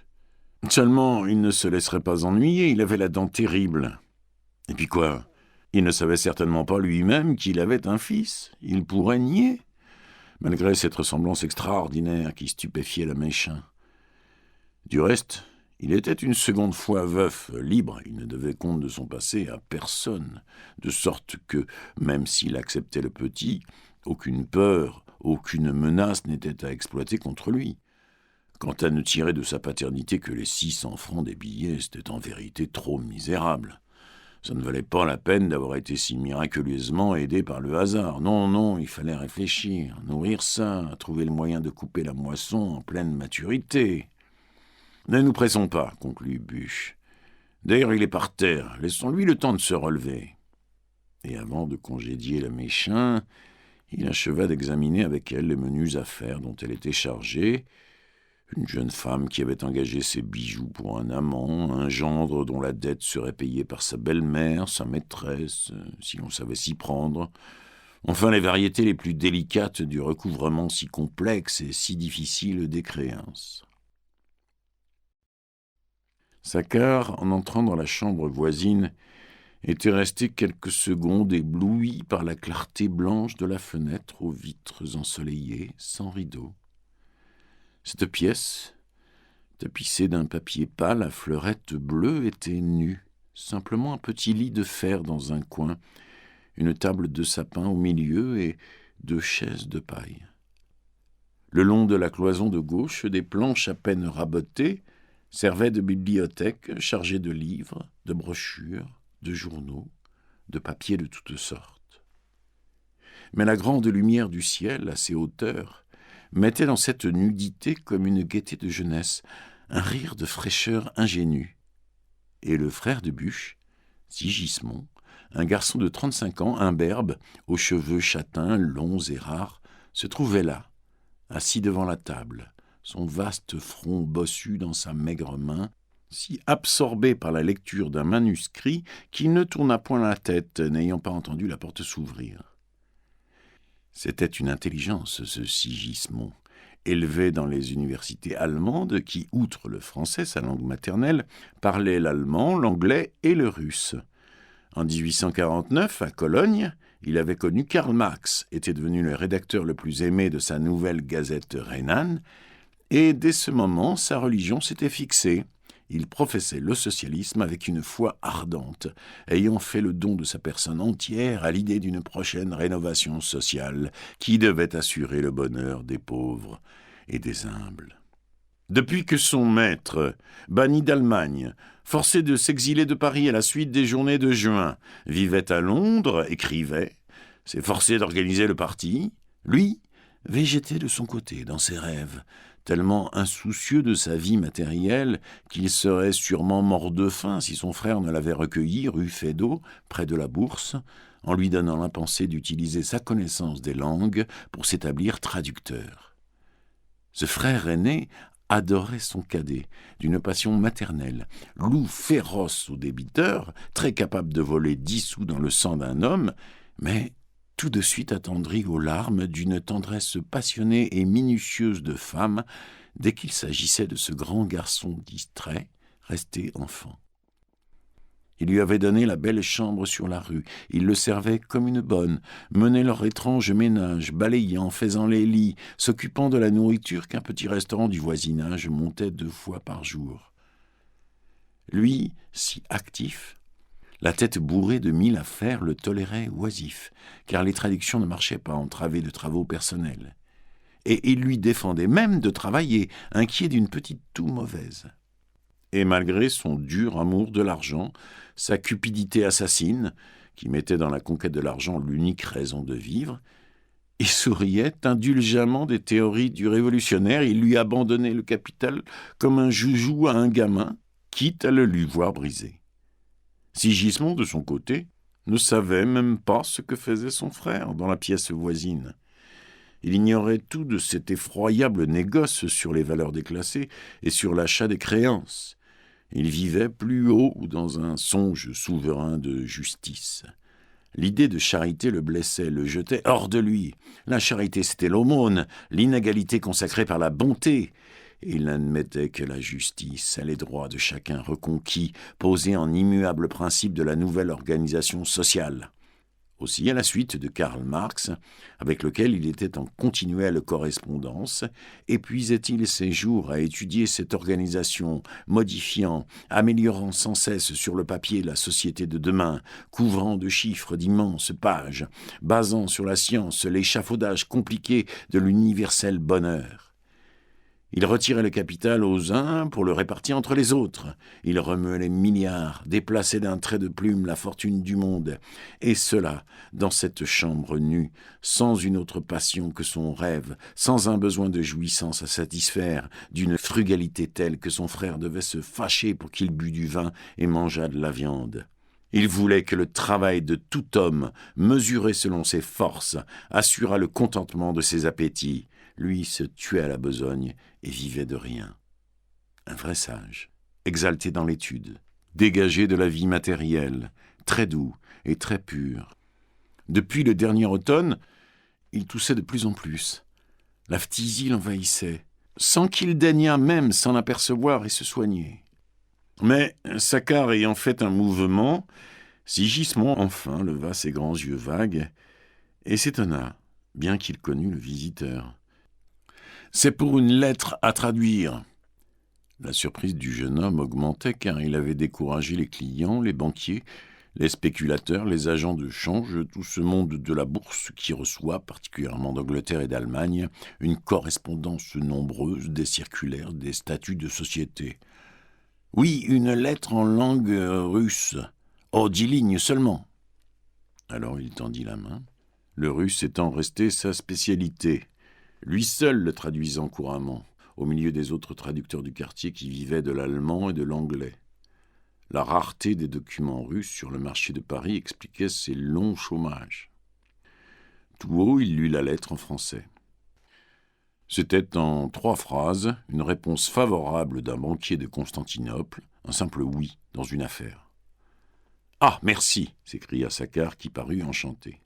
Seulement, il ne se laisserait pas ennuyer, il avait la dent terrible. Et puis quoi ? Il ne savait certainement pas lui-même qu'il avait un fils. Il pourrait nier, malgré cette ressemblance extraordinaire qui stupéfiait la Méchain. Du reste, il était une seconde fois veuf, libre, il ne devait compte de son passé à personne, de sorte que, même s'il acceptait le petit, aucune peur, aucune menace n'était à exploiter contre lui. Quant à ne tirer de sa paternité que les 600 francs des billets, c'était en vérité trop misérable. Ça ne valait pas la peine d'avoir été si miraculeusement aidé par le hasard. Non, non, il fallait réfléchir, nourrir ça, trouver le moyen de couper la moisson en pleine maturité. « Ne nous pressons pas, » conclut Buch. « D'ailleurs, il est par terre, laissons-lui le temps de se relever. » Et avant de congédier la Méchin, il acheva d'examiner avec elle les menues affaires dont elle était chargée. Une jeune femme qui avait engagé ses bijoux pour un amant, un gendre dont la dette serait payée par sa belle-mère, sa maîtresse, si l'on savait s'y prendre. Enfin, les variétés les plus délicates du recouvrement si complexe et si difficile des créances. Saccard, en entrant dans la chambre voisine, était resté quelques secondes ébloui par la clarté blanche de la fenêtre aux vitres ensoleillées, sans rideaux. Cette pièce, tapissée d'un papier pâle à fleurettes bleues, était nue, simplement un petit lit de fer dans un coin, une table de sapin au milieu et 2 chaises de paille. Le long de la cloison de gauche, des planches à peine rabotées servaient de bibliothèque chargée de livres, de brochures, de journaux, de papiers de toutes sortes. Mais la grande lumière du ciel, à ses hauteurs, mettait dans cette nudité comme une gaieté de jeunesse, un rire de fraîcheur ingénue. Et le frère de Buch, Sigismond, un garçon de 35 ans, imberbe, aux cheveux châtains, longs et rares, se trouvait là, assis devant la table, son vaste front bossu dans sa maigre main, si absorbé par la lecture d'un manuscrit qu'il ne tourna point la tête, n'ayant pas entendu la porte s'ouvrir. C'était une intelligence, ce Sigismond, élevé dans les universités allemandes qui, outre le français, sa langue maternelle, parlait l'allemand, l'anglais et le russe. En 1849, à Cologne, il avait connu Karl Marx, était devenu le rédacteur le plus aimé de sa nouvelle gazette rhénane, et dès ce moment, sa religion s'était fixée. Il professait le socialisme avec une foi ardente, ayant fait le don de sa personne entière à l'idée d'une prochaine rénovation sociale qui devait assurer le bonheur des pauvres et des humbles. Depuis que son maître, banni d'Allemagne, forcé de s'exiler de Paris à la suite des journées de juin, vivait à Londres, écrivait, s'efforçait d'organiser le parti, lui végétait de son côté dans ses rêves, tellement insoucieux de sa vie matérielle qu'il serait sûrement mort de faim si son frère ne l'avait recueilli rue Feydeau, près de la Bourse, en lui donnant la pensée d'utiliser sa connaissance des langues pour s'établir traducteur. Ce frère aîné adorait son cadet, d'une passion maternelle, loup féroce au débiteur, très capable de voler 10 sous dans le sang d'un homme, mais tout de suite attendri aux larmes d'une tendresse passionnée et minutieuse de femme dès qu'il s'agissait de ce grand garçon distrait, resté enfant. Il lui avait donné la belle chambre sur la rue, il le servait comme une bonne, menait leur étrange ménage, balayant, faisant les lits, s'occupant de la nourriture qu'un petit restaurant du voisinage montait 2 fois par jour. Lui, si actif, la tête bourrée de 1000 affaires le tolérait oisif, car les traductions ne marchaient pas entravées de travaux personnels. Et il lui défendait même de travailler, inquiet d'une petite toux mauvaise. Et malgré son dur amour de l'argent, sa cupidité assassine, qui mettait dans la conquête de l'argent l'unique raison de vivre, il souriait indulgemment des théories du révolutionnaire, il lui abandonnait le capital comme un joujou à un gamin, quitte à le lui voir briser. Sigismond, de son côté, ne savait même pas ce que faisait son frère dans la pièce voisine. Il ignorait tout de cet effroyable négoce sur les valeurs déclassées et sur l'achat des créances. Il vivait plus haut dans un songe souverain de justice. L'idée de charité le blessait, le jetait hors de lui. La charité, c'était l'aumône, l'inégalité consacrée par la bonté. Il n'admettait que la justice et les droits de chacun reconquis, posés en immuables principes de la nouvelle organisation sociale. Aussi, à la suite de Karl Marx, avec lequel il était en continuelle correspondance, épuisait-il ses jours à étudier cette organisation, modifiant, améliorant sans cesse sur le papier la société de demain, couvrant de chiffres d'immenses pages, basant sur la science l'échafaudage compliqué de l'universel bonheur. Il retirait le capital aux uns pour le répartir entre les autres. Il remuait les milliards, déplaçait d'un trait de plume la fortune du monde. Et cela, dans cette chambre nue, sans une autre passion que son rêve, sans un besoin de jouissance à satisfaire, d'une frugalité telle que son frère devait se fâcher pour qu'il bût du vin et mangeât de la viande. Il voulait que le travail de tout homme, mesuré selon ses forces, assurât le contentement de ses appétits. Lui se tuait à la besogne et vivait de rien. Un vrai sage, exalté dans l'étude, dégagé de la vie matérielle, très doux et très pur. Depuis le dernier automne, il toussait de plus en plus. La phtisie l'envahissait, sans qu'il daignât même s'en apercevoir et se soigner. Mais, Saccard ayant fait un mouvement, Sigismond enfin leva ses grands yeux vagues et s'étonna, bien qu'il connût le visiteur. « C'est pour une lettre à traduire. » La surprise du jeune homme augmentait car il avait découragé les clients, les banquiers, les spéculateurs, les agents de change, tout ce monde de la bourse qui reçoit, particulièrement d'Angleterre et d'Allemagne, une correspondance nombreuse des circulaires, des statuts de société. « Oui, une lettre en langue russe. Oh, 10 lignes seulement. » Alors il tendit la main, le russe étant resté sa spécialité. Lui seul le traduisant couramment, au milieu des autres traducteurs du quartier qui vivaient de l'allemand et de l'anglais. La rareté des documents russes sur le marché de Paris expliquait ses longs chômages. Tout haut, il lut la lettre en français. C'était en 3 phrases une réponse favorable d'un banquier de Constantinople, un simple oui dans une affaire. « Ah, merci !» s'écria Saccard qui parut enchanté.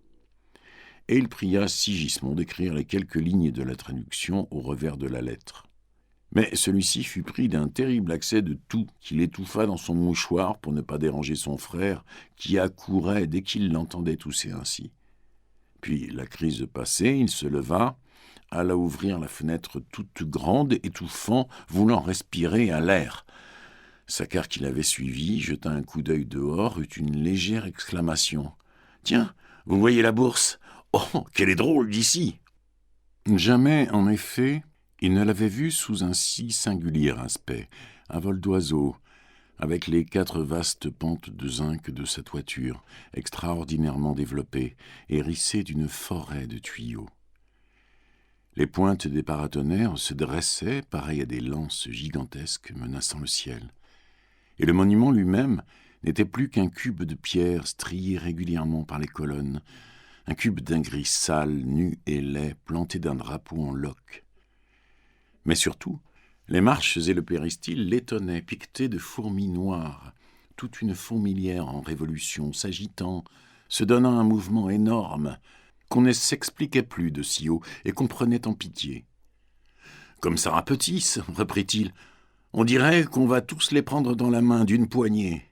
Et il pria Sigismond d'écrire les quelques lignes de la traduction au revers de la lettre. Mais celui-ci fut pris d'un terrible accès de toux qu'il étouffa dans son mouchoir pour ne pas déranger son frère, qui accourait dès qu'il l'entendait tousser ainsi. Puis, la crise passée, il se leva, alla ouvrir la fenêtre toute grande, étouffant, voulant respirer à l'air. Saccard, qui l'avait suivi, jeta un coup d'œil dehors, eut une légère exclamation. « Tiens, vous voyez la bourse ? Oh, qu'elle est drôle d'ici !» Jamais, en effet, il ne l'avait vue sous un si singulier aspect, un vol d'oiseau, avec les 4 vastes pentes de zinc de sa toiture, extraordinairement développée, hérissée d'une forêt de tuyaux. Les pointes des paratonnerres se dressaient, pareilles à des lances gigantesques menaçant le ciel. Et le monument lui-même n'était plus qu'un cube de pierre strié régulièrement par les colonnes, un cube d'un gris sale, nu et laid, planté d'un drapeau en loques. Mais surtout, les marches et le péristyle l'étonnaient, piquetés de fourmis noires, toute une fourmilière en révolution, s'agitant, se donnant un mouvement énorme, qu'on ne s'expliquait plus de si haut et qu'on prenait en pitié. « Comme ça rapetisse, reprit-il, on dirait qu'on va tous les prendre dans la main d'une poignée. »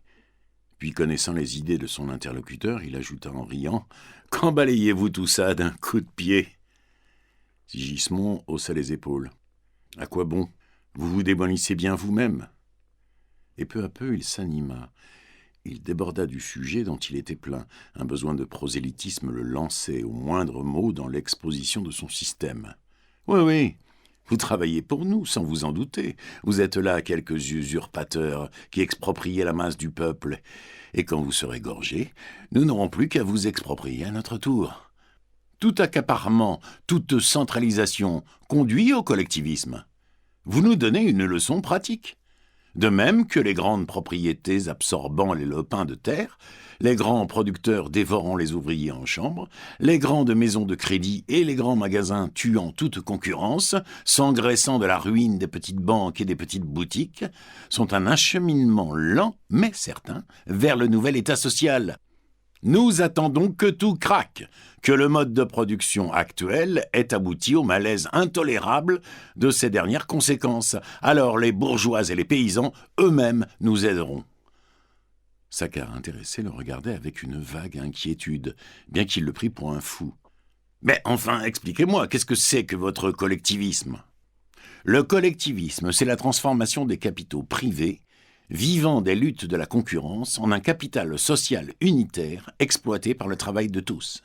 Puis, connaissant les idées de son interlocuteur, il ajouta en riant « Quand balayez-vous tout ça d'un coup de pied ?» Sigismond haussa les épaules. « À quoi bon ? Vous vous démolissez bien vous-même. » Et peu à peu, il s'anima. Il déborda du sujet dont il était plein. Un besoin de prosélytisme le lançait au moindre mot dans l'exposition de son système. « Oui, oui, vous travaillez pour nous, sans vous en douter. Vous êtes là, quelques usurpateurs qui expropriaient la masse du peuple. Et quand vous serez gorgés, nous n'aurons plus qu'à vous exproprier à notre tour. Tout accaparement, toute centralisation conduit au collectivisme. Vous nous donnez une leçon pratique. De même que les grandes propriétés absorbant les lopins de terre, les grands producteurs dévorant les ouvriers en chambre, les grandes maisons de crédit et les grands magasins tuant toute concurrence, s'engraissant de la ruine des petites banques et des petites boutiques, sont un acheminement lent mais certain vers le nouvel état social. Nous attendons que tout craque, que le mode de production actuel ait abouti au malaise intolérable de ses dernières conséquences. Alors les bourgeois et les paysans eux-mêmes nous aideront. » Saccard, intéressé, le regardait avec une vague inquiétude, bien qu'il le prît pour un fou. « Mais enfin, expliquez-moi, qu'est-ce que c'est que votre collectivisme ?» Le collectivisme, c'est la transformation des capitaux privés vivant des luttes de la concurrence en un capital social unitaire exploité par le travail de tous.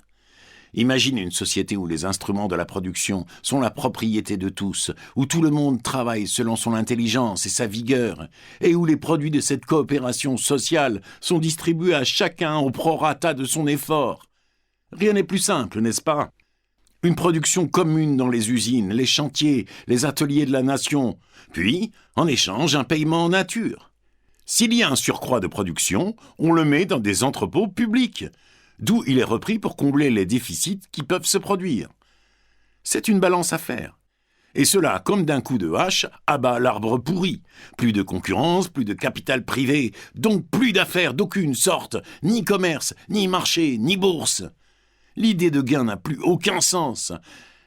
Imaginez une société où les instruments de la production sont la propriété de tous, où tout le monde travaille selon son intelligence et sa vigueur, et où les produits de cette coopération sociale sont distribués à chacun au prorata de son effort. Rien n'est plus simple, n'est-ce pas ? Une production commune dans les usines, les chantiers, les ateliers de la nation, puis, en échange, un paiement en nature. S'il y a un surcroît de production, on le met dans des entrepôts publics, d'où il est repris pour combler les déficits qui peuvent se produire. C'est une balance à faire. Et cela, comme d'un coup de hache, abat l'arbre pourri. Plus de concurrence, plus de capital privé, donc plus d'affaires d'aucune sorte, ni commerce, ni marché, ni bourse. L'idée de gain n'a plus aucun sens.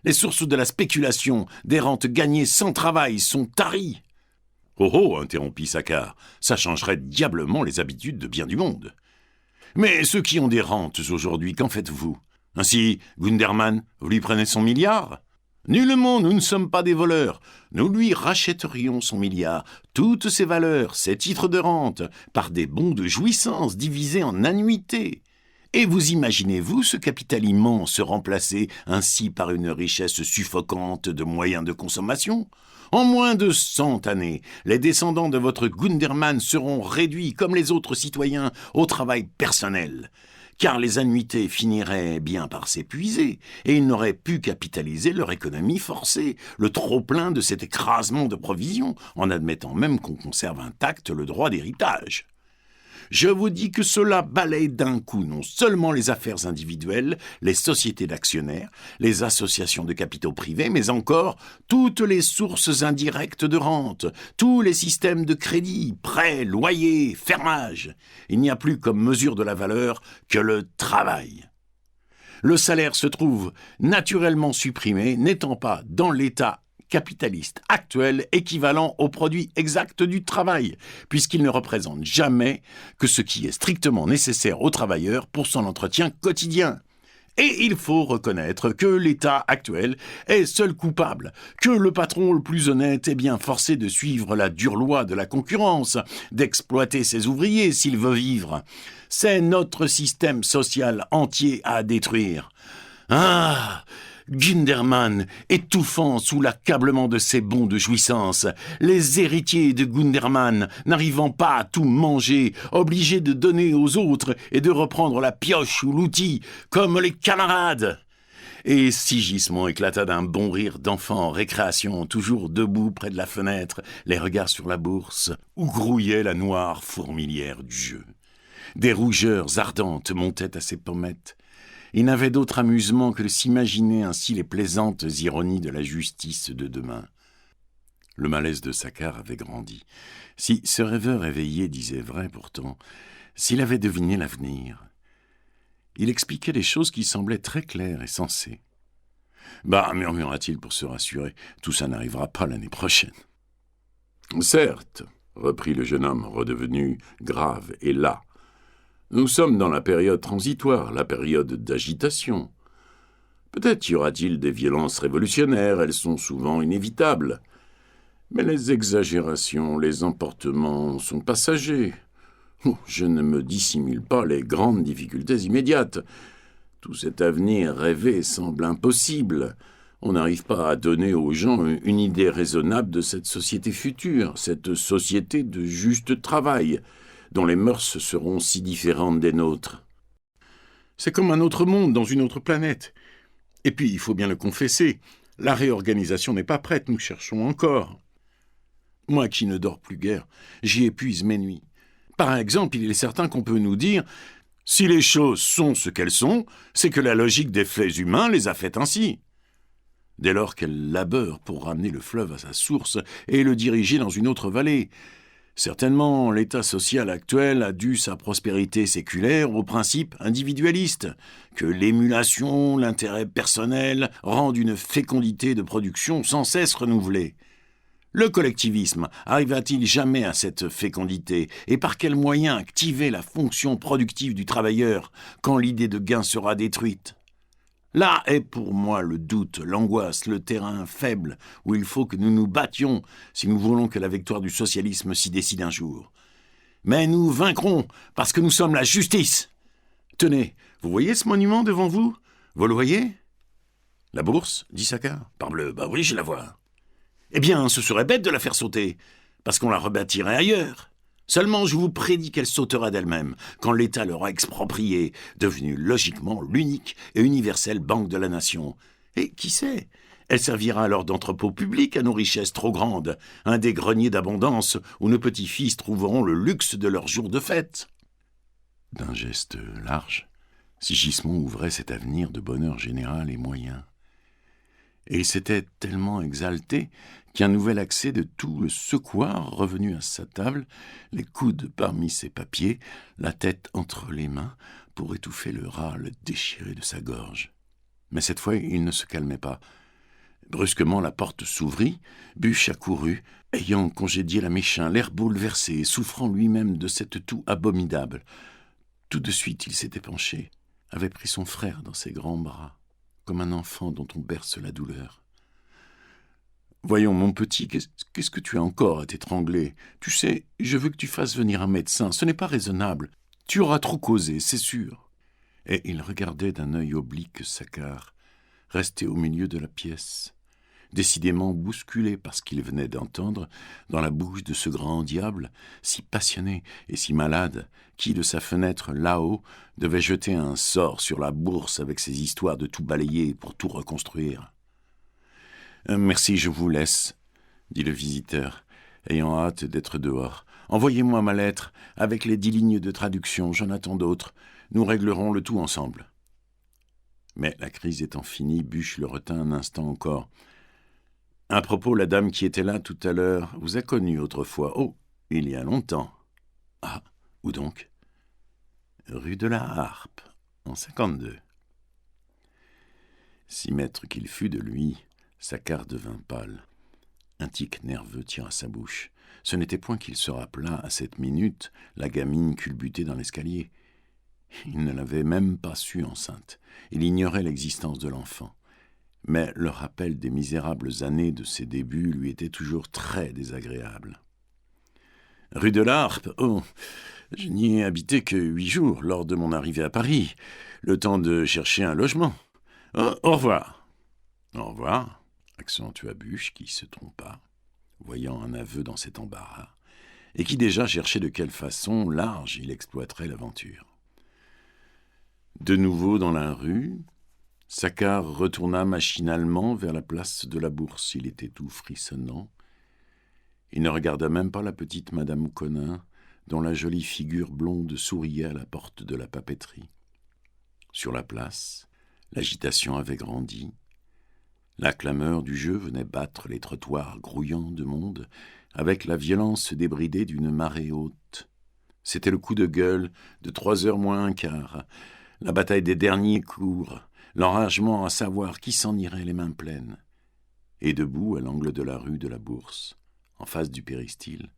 Les sources de la spéculation, des rentes gagnées sans travail, sont taries. « Oh oh !» interrompit Saccard, « ça changerait diablement les habitudes de bien du monde. » Mais ceux qui ont des rentes aujourd'hui, qu'en faites-vous ? Ainsi, Gundermann, vous lui prenez son milliard ? Nullement, nous ne sommes pas des voleurs. Nous lui rachèterions son milliard, toutes ses valeurs, ses titres de rente, par des bons de jouissance divisés en annuités. Et vous imaginez-vous ce capital immense remplacé ainsi par une richesse suffocante de moyens de consommation ? En moins de 100 années, les descendants de votre Gundermann seront réduits, comme les autres citoyens, au travail personnel, car les annuités finiraient bien par s'épuiser, et ils n'auraient pu capitaliser leur économie forcée, le trop-plein de cet écrasement de provisions, en admettant même qu'on conserve intact le droit d'héritage. Je vous dis que cela balaye d'un coup non seulement les affaires individuelles, les sociétés d'actionnaires, les associations de capitaux privés, mais encore toutes les sources indirectes de rente, tous les systèmes de crédit, prêts, loyers, fermage. Il n'y a plus comme mesure de la valeur que le travail. Le salaire se trouve naturellement supprimé, n'étant pas dans l'état capitaliste actuel équivalent au produit exact du travail, puisqu'il ne représente jamais que ce qui est strictement nécessaire au travailleur pour son entretien quotidien. Et il faut reconnaître que l'État actuel est seul coupable, que le patron le plus honnête est bien forcé de suivre la dure loi de la concurrence, d'exploiter ses ouvriers s'il veut vivre. C'est notre système social entier à détruire. Ah ! Gundermann, étouffant sous l'accablement de ses bons de jouissance, les héritiers de Gundermann, n'arrivant pas à tout manger, obligés de donner aux autres et de reprendre la pioche ou l'outil, comme les camarades. Et Sigismond éclata d'un bon rire d'enfant en récréation, toujours debout près de la fenêtre, les regards sur la bourse, où grouillait la noire fourmilière du jeu. Des rougeurs ardentes montaient à ses pommettes. Il n'avait d'autre amusement que de s'imaginer ainsi les plaisantes ironies de la justice de demain. Le malaise de Saccard avait grandi. Si ce rêveur éveillé disait vrai pourtant, s'il avait deviné l'avenir, il expliquait des choses qui semblaient très claires et sensées. « Bah, murmura-t-il pour se rassurer, tout ça n'arrivera pas l'année prochaine. »« Certes, reprit le jeune homme redevenu grave et las. Nous sommes dans la période transitoire, la période d'agitation. Peut-être y aura-t-il des violences révolutionnaires, elles sont souvent inévitables. Mais les exagérations, les emportements sont passagers. Je ne me dissimule pas les grandes difficultés immédiates. Tout cet avenir rêvé semble impossible. On n'arrive pas à donner aux gens une idée raisonnable de cette société future, cette société de juste travail, dont les mœurs seront si différentes des nôtres. C'est comme un autre monde dans une autre planète. Et puis, il faut bien le confesser, la réorganisation n'est pas prête, nous cherchons encore. Moi qui ne dors plus guère, j'y épuise mes nuits. Par exemple, il est certain qu'on peut nous dire « Si les choses sont ce qu'elles sont, c'est que la logique des faits humains les a faites ainsi. » Dès lors qu'elle labeur pour ramener le fleuve à sa source et le diriger dans une autre vallée, certainement, l'état social actuel a dû sa prospérité séculaire aux principes individualistes, que l'émulation, l'intérêt personnel rendent une fécondité de production sans cesse renouvelée. Le collectivisme arriva-t-il jamais à cette fécondité, et par quels moyens activer la fonction productive du travailleur quand l'idée de gain sera détruite ? Là est pour moi le doute, l'angoisse, le terrain faible où il faut que nous nous battions si nous voulons que la victoire du socialisme s'y décide un jour. Mais nous vaincrons parce que nous sommes la justice. Tenez, vous voyez ce monument devant vous ? Vous le voyez ? La bourse, dit Saccard. Parbleu, bah oui, je la vois. Eh bien, ce serait bête de la faire sauter, parce qu'on la rebâtirait ailleurs. Seulement, je vous prédis qu'elle sautera d'elle-même, quand l'État l'aura expropriée, devenue logiquement l'unique et universelle banque de la nation. Et qui sait ? Elle servira alors d'entrepôt public à nos richesses trop grandes, un des greniers d'abondance où nos petits-fils trouveront le luxe de leurs jours de fête. D'un geste large, Sigismond ouvrait cet avenir de bonheur général et moyen. Et il s'était tellement exalté qu'un nouvel accès de tout le secoua, revenu à sa table, les coudes parmi ses papiers, la tête entre les mains, pour étouffer le râle déchiré de sa gorge. Mais cette fois, il ne se calmait pas. Brusquement, la porte s'ouvrit, Buch accourut, ayant congédié la Méchain, l'air bouleversé et souffrant lui-même de cette toux abominable. Tout de suite, il s'était penché, avait pris son frère dans ses grands bras, comme un enfant dont on berce la douleur. « Voyons, mon petit, qu'est-ce que tu as encore à t'étrangler ? Tu sais, je veux que tu fasses venir un médecin, ce n'est pas raisonnable. Tu auras trop causé, c'est sûr. » Et il regardait d'un œil oblique Saccard, resté au milieu de la pièce, décidément bousculé par ce qu'il venait d'entendre dans la bouche de ce grand diable, si passionné et si malade, qui, de sa fenêtre là-haut, devait jeter un sort sur la bourse avec ses histoires de tout balayer pour tout reconstruire. « Merci, je vous laisse, » dit le visiteur, ayant hâte d'être dehors. « Envoyez-moi ma lettre, avec les 10 lignes de traduction, j'en attends d'autres. Nous réglerons le tout ensemble. » Mais la crise étant finie, Buch le retint un instant encore. « À propos, la dame qui était là tout à l'heure vous a connu autrefois. Oh, il y a longtemps. »« Ah, où donc ?»« Rue de la Harpe, en 52. » 6 mètres qu'il fût de lui, Saccard devint pâle. Un tic nerveux tira sa bouche. Ce n'était point qu'il se rappelât à cette minute la gamine culbutée dans l'escalier. Il ne l'avait même pas su enceinte. Il ignorait l'existence de l'enfant. Mais le rappel des misérables années de ses débuts lui était toujours très désagréable. « Rue de la Harpe, oh, je n'y ai habité que 8 jours lors de mon arrivée à Paris, le temps de chercher un logement. Oh, au revoir. »« Au revoir. » accentua Buch, qui se trompa, voyant un aveu dans cet embarras, et qui déjà cherchait de quelle façon large il exploiterait l'aventure. De nouveau dans la rue, Saccard retourna machinalement vers la place de la Bourse. Il était tout frissonnant. Il ne regarda même pas la petite Madame Conin, dont la jolie figure blonde souriait à la porte de la papeterie. Sur la place, l'agitation avait grandi. La clameur du jeu venait battre les trottoirs grouillants de monde avec la violence débridée d'une marée haute. C'était le coup de gueule de 3h moins un quart, la bataille des derniers cours, l'enragement à savoir qui s'en irait les mains pleines. Et debout à l'angle de la rue de la Bourse, en face du péristyle,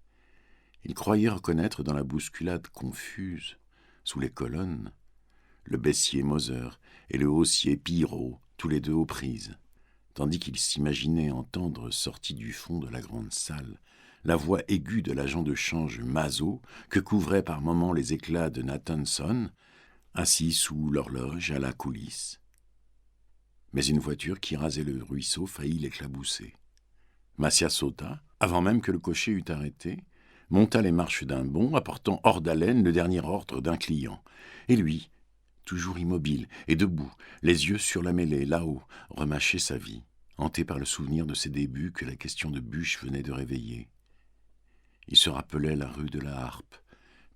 il croyait reconnaître dans la bousculade confuse, sous les colonnes, le baissier Moser et le haussier Piraud, tous les deux aux prises, tandis qu'il s'imaginait entendre, sorti du fond de la grande salle, la voix aiguë de l'agent de change Mazot, que couvraient par moments les éclats de Nathanson, assis sous l'horloge à la coulisse. Mais une voiture qui rasait le ruisseau faillit l'éclabousser. Massia sauta, avant même que le cocher eût arrêté, monta les marches d'un bond, apportant hors d'haleine le dernier ordre d'un client. Et lui, toujours immobile et debout, les yeux sur la mêlée, là-haut, remâchait sa vie, hanté par le souvenir de ses débuts que la question de Buch venait de réveiller. Il se rappelait la rue de la Harpe,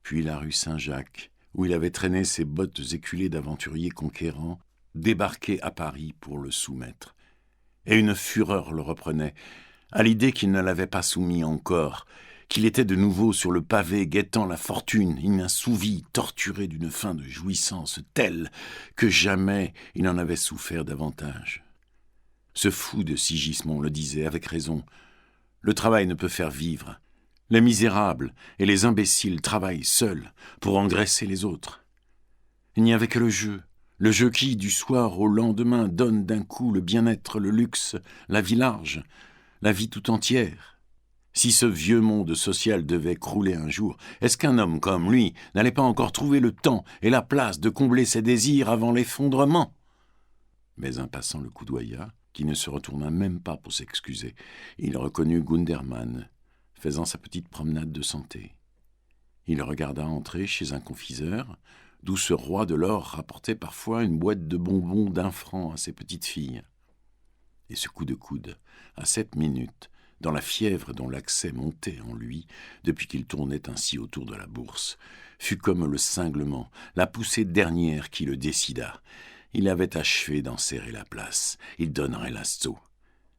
puis la rue Saint-Jacques, où il avait traîné ses bottes éculées d'aventurier conquérant, débarqué à Paris pour le soumettre. Et une fureur le reprenait, à l'idée qu'il ne l'avait pas soumis encore, qu'il était de nouveau sur le pavé guettant la fortune, inassouvi, torturé d'une faim de jouissance telle que jamais il n'en avait souffert davantage. Ce fou de Sigismond le disait avec raison. Le travail ne peut faire vivre. Les misérables et les imbéciles travaillent seuls pour engraisser les autres. Il n'y avait que le jeu qui, du soir au lendemain, donne d'un coup le bien-être, le luxe, la vie large, la vie tout entière. Si ce vieux monde social devait crouler un jour, est-ce qu'un homme comme lui n'allait pas encore trouver le temps et la place de combler ses désirs avant l'effondrement ? Mais un passant le coudoya, qui ne se retourna même pas pour s'excuser. Il reconnut Gundermann, faisant sa petite promenade de santé. Il regarda entrer chez un confiseur, d'où ce roi de l'or rapportait parfois une boîte de bonbons d'1 franc à ses petites filles. Et ce coup de coude, à 7 minutes, dans la fièvre dont l'accès montait en lui, depuis qu'il tournait ainsi autour de la bourse, fut comme le cinglement, la poussée dernière qui le décida. Il avait achevé d'en serrer la place, il donnerait l'assaut.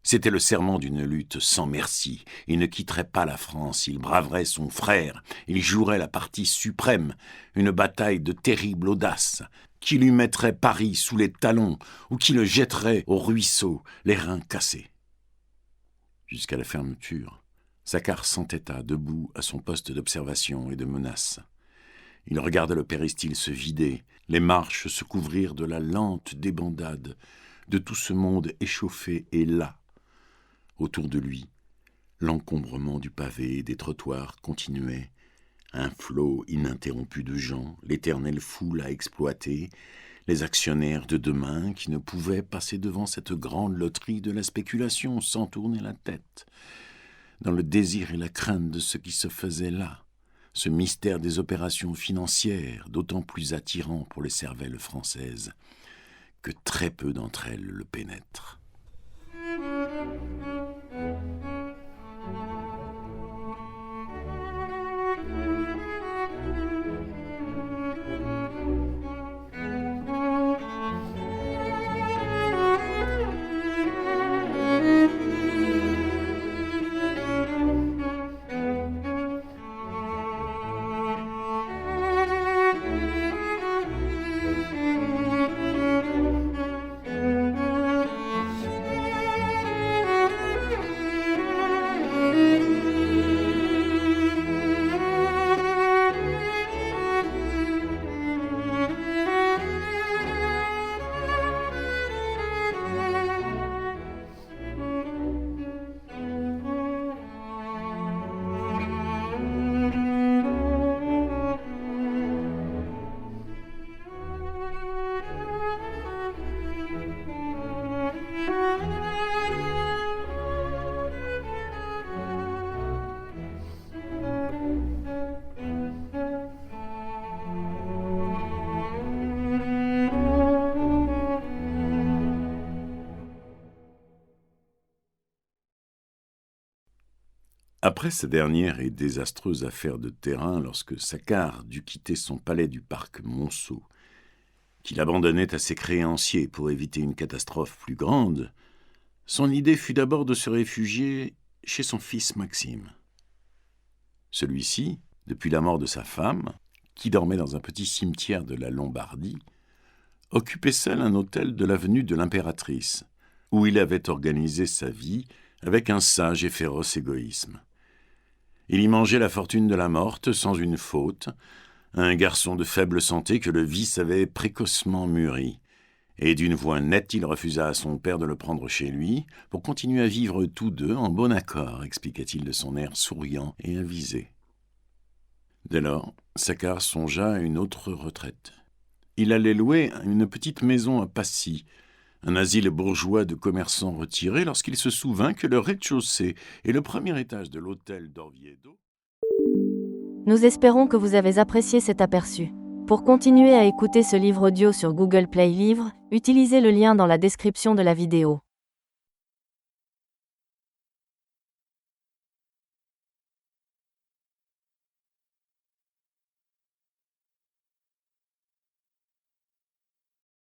C'était le serment d'une lutte sans merci. Il ne quitterait pas la France, il braverait son frère, il jouerait la partie suprême, une bataille de terrible audace, qui lui mettrait Paris sous les talons ou qui le jetterait au ruisseau, les reins cassés. Jusqu'à la fermeture, Saccard s'entêta debout à son poste d'observation et de menace. Il regarda le péristyle se vider, les marches se couvrir de la lente débandade de tout ce monde échauffé et las. Autour de lui, l'encombrement du pavé et des trottoirs continuait, un flot ininterrompu de gens, l'éternelle foule à exploiter, les actionnaires de demain qui ne pouvaient passer devant cette grande loterie de la spéculation sans tourner la tête, dans le désir et la crainte de ce qui se faisait là, ce mystère des opérations financières, d'autant plus attirant pour les cervelles françaises, que très peu d'entre elles le pénètrent. Après sa dernière et désastreuse affaire de terrain, lorsque Saccard dut quitter son palais du parc Monceau, qu'il abandonnait à ses créanciers pour éviter une catastrophe plus grande, son idée fut d'abord de se réfugier chez son fils Maxime. Celui-ci, depuis la mort de sa femme, qui dormait dans un petit cimetière de la Lombardie, occupait seul un hôtel de l'avenue de l'Impératrice, où il avait organisé sa vie avec un sage et féroce égoïsme. Il y mangeait la fortune de la morte sans une faute, un garçon de faible santé que le vice avait précocement mûri. Et d'une voix nette, il refusa à son père de le prendre chez lui pour continuer à vivre tous deux en bon accord, expliqua-t-il de son air souriant et avisé. Dès lors, Saccard songea à une autre retraite. Il allait louer une petite maison à Passy, un asile bourgeois de commerçants retirés, lorsqu'il se souvint que le rez-de-chaussée et le premier étage de l'hôtel d'Orvieto. Nous espérons que vous avez apprécié cet aperçu. Pour continuer à écouter ce livre audio sur Google Play Livres, utilisez le lien dans la description de la vidéo.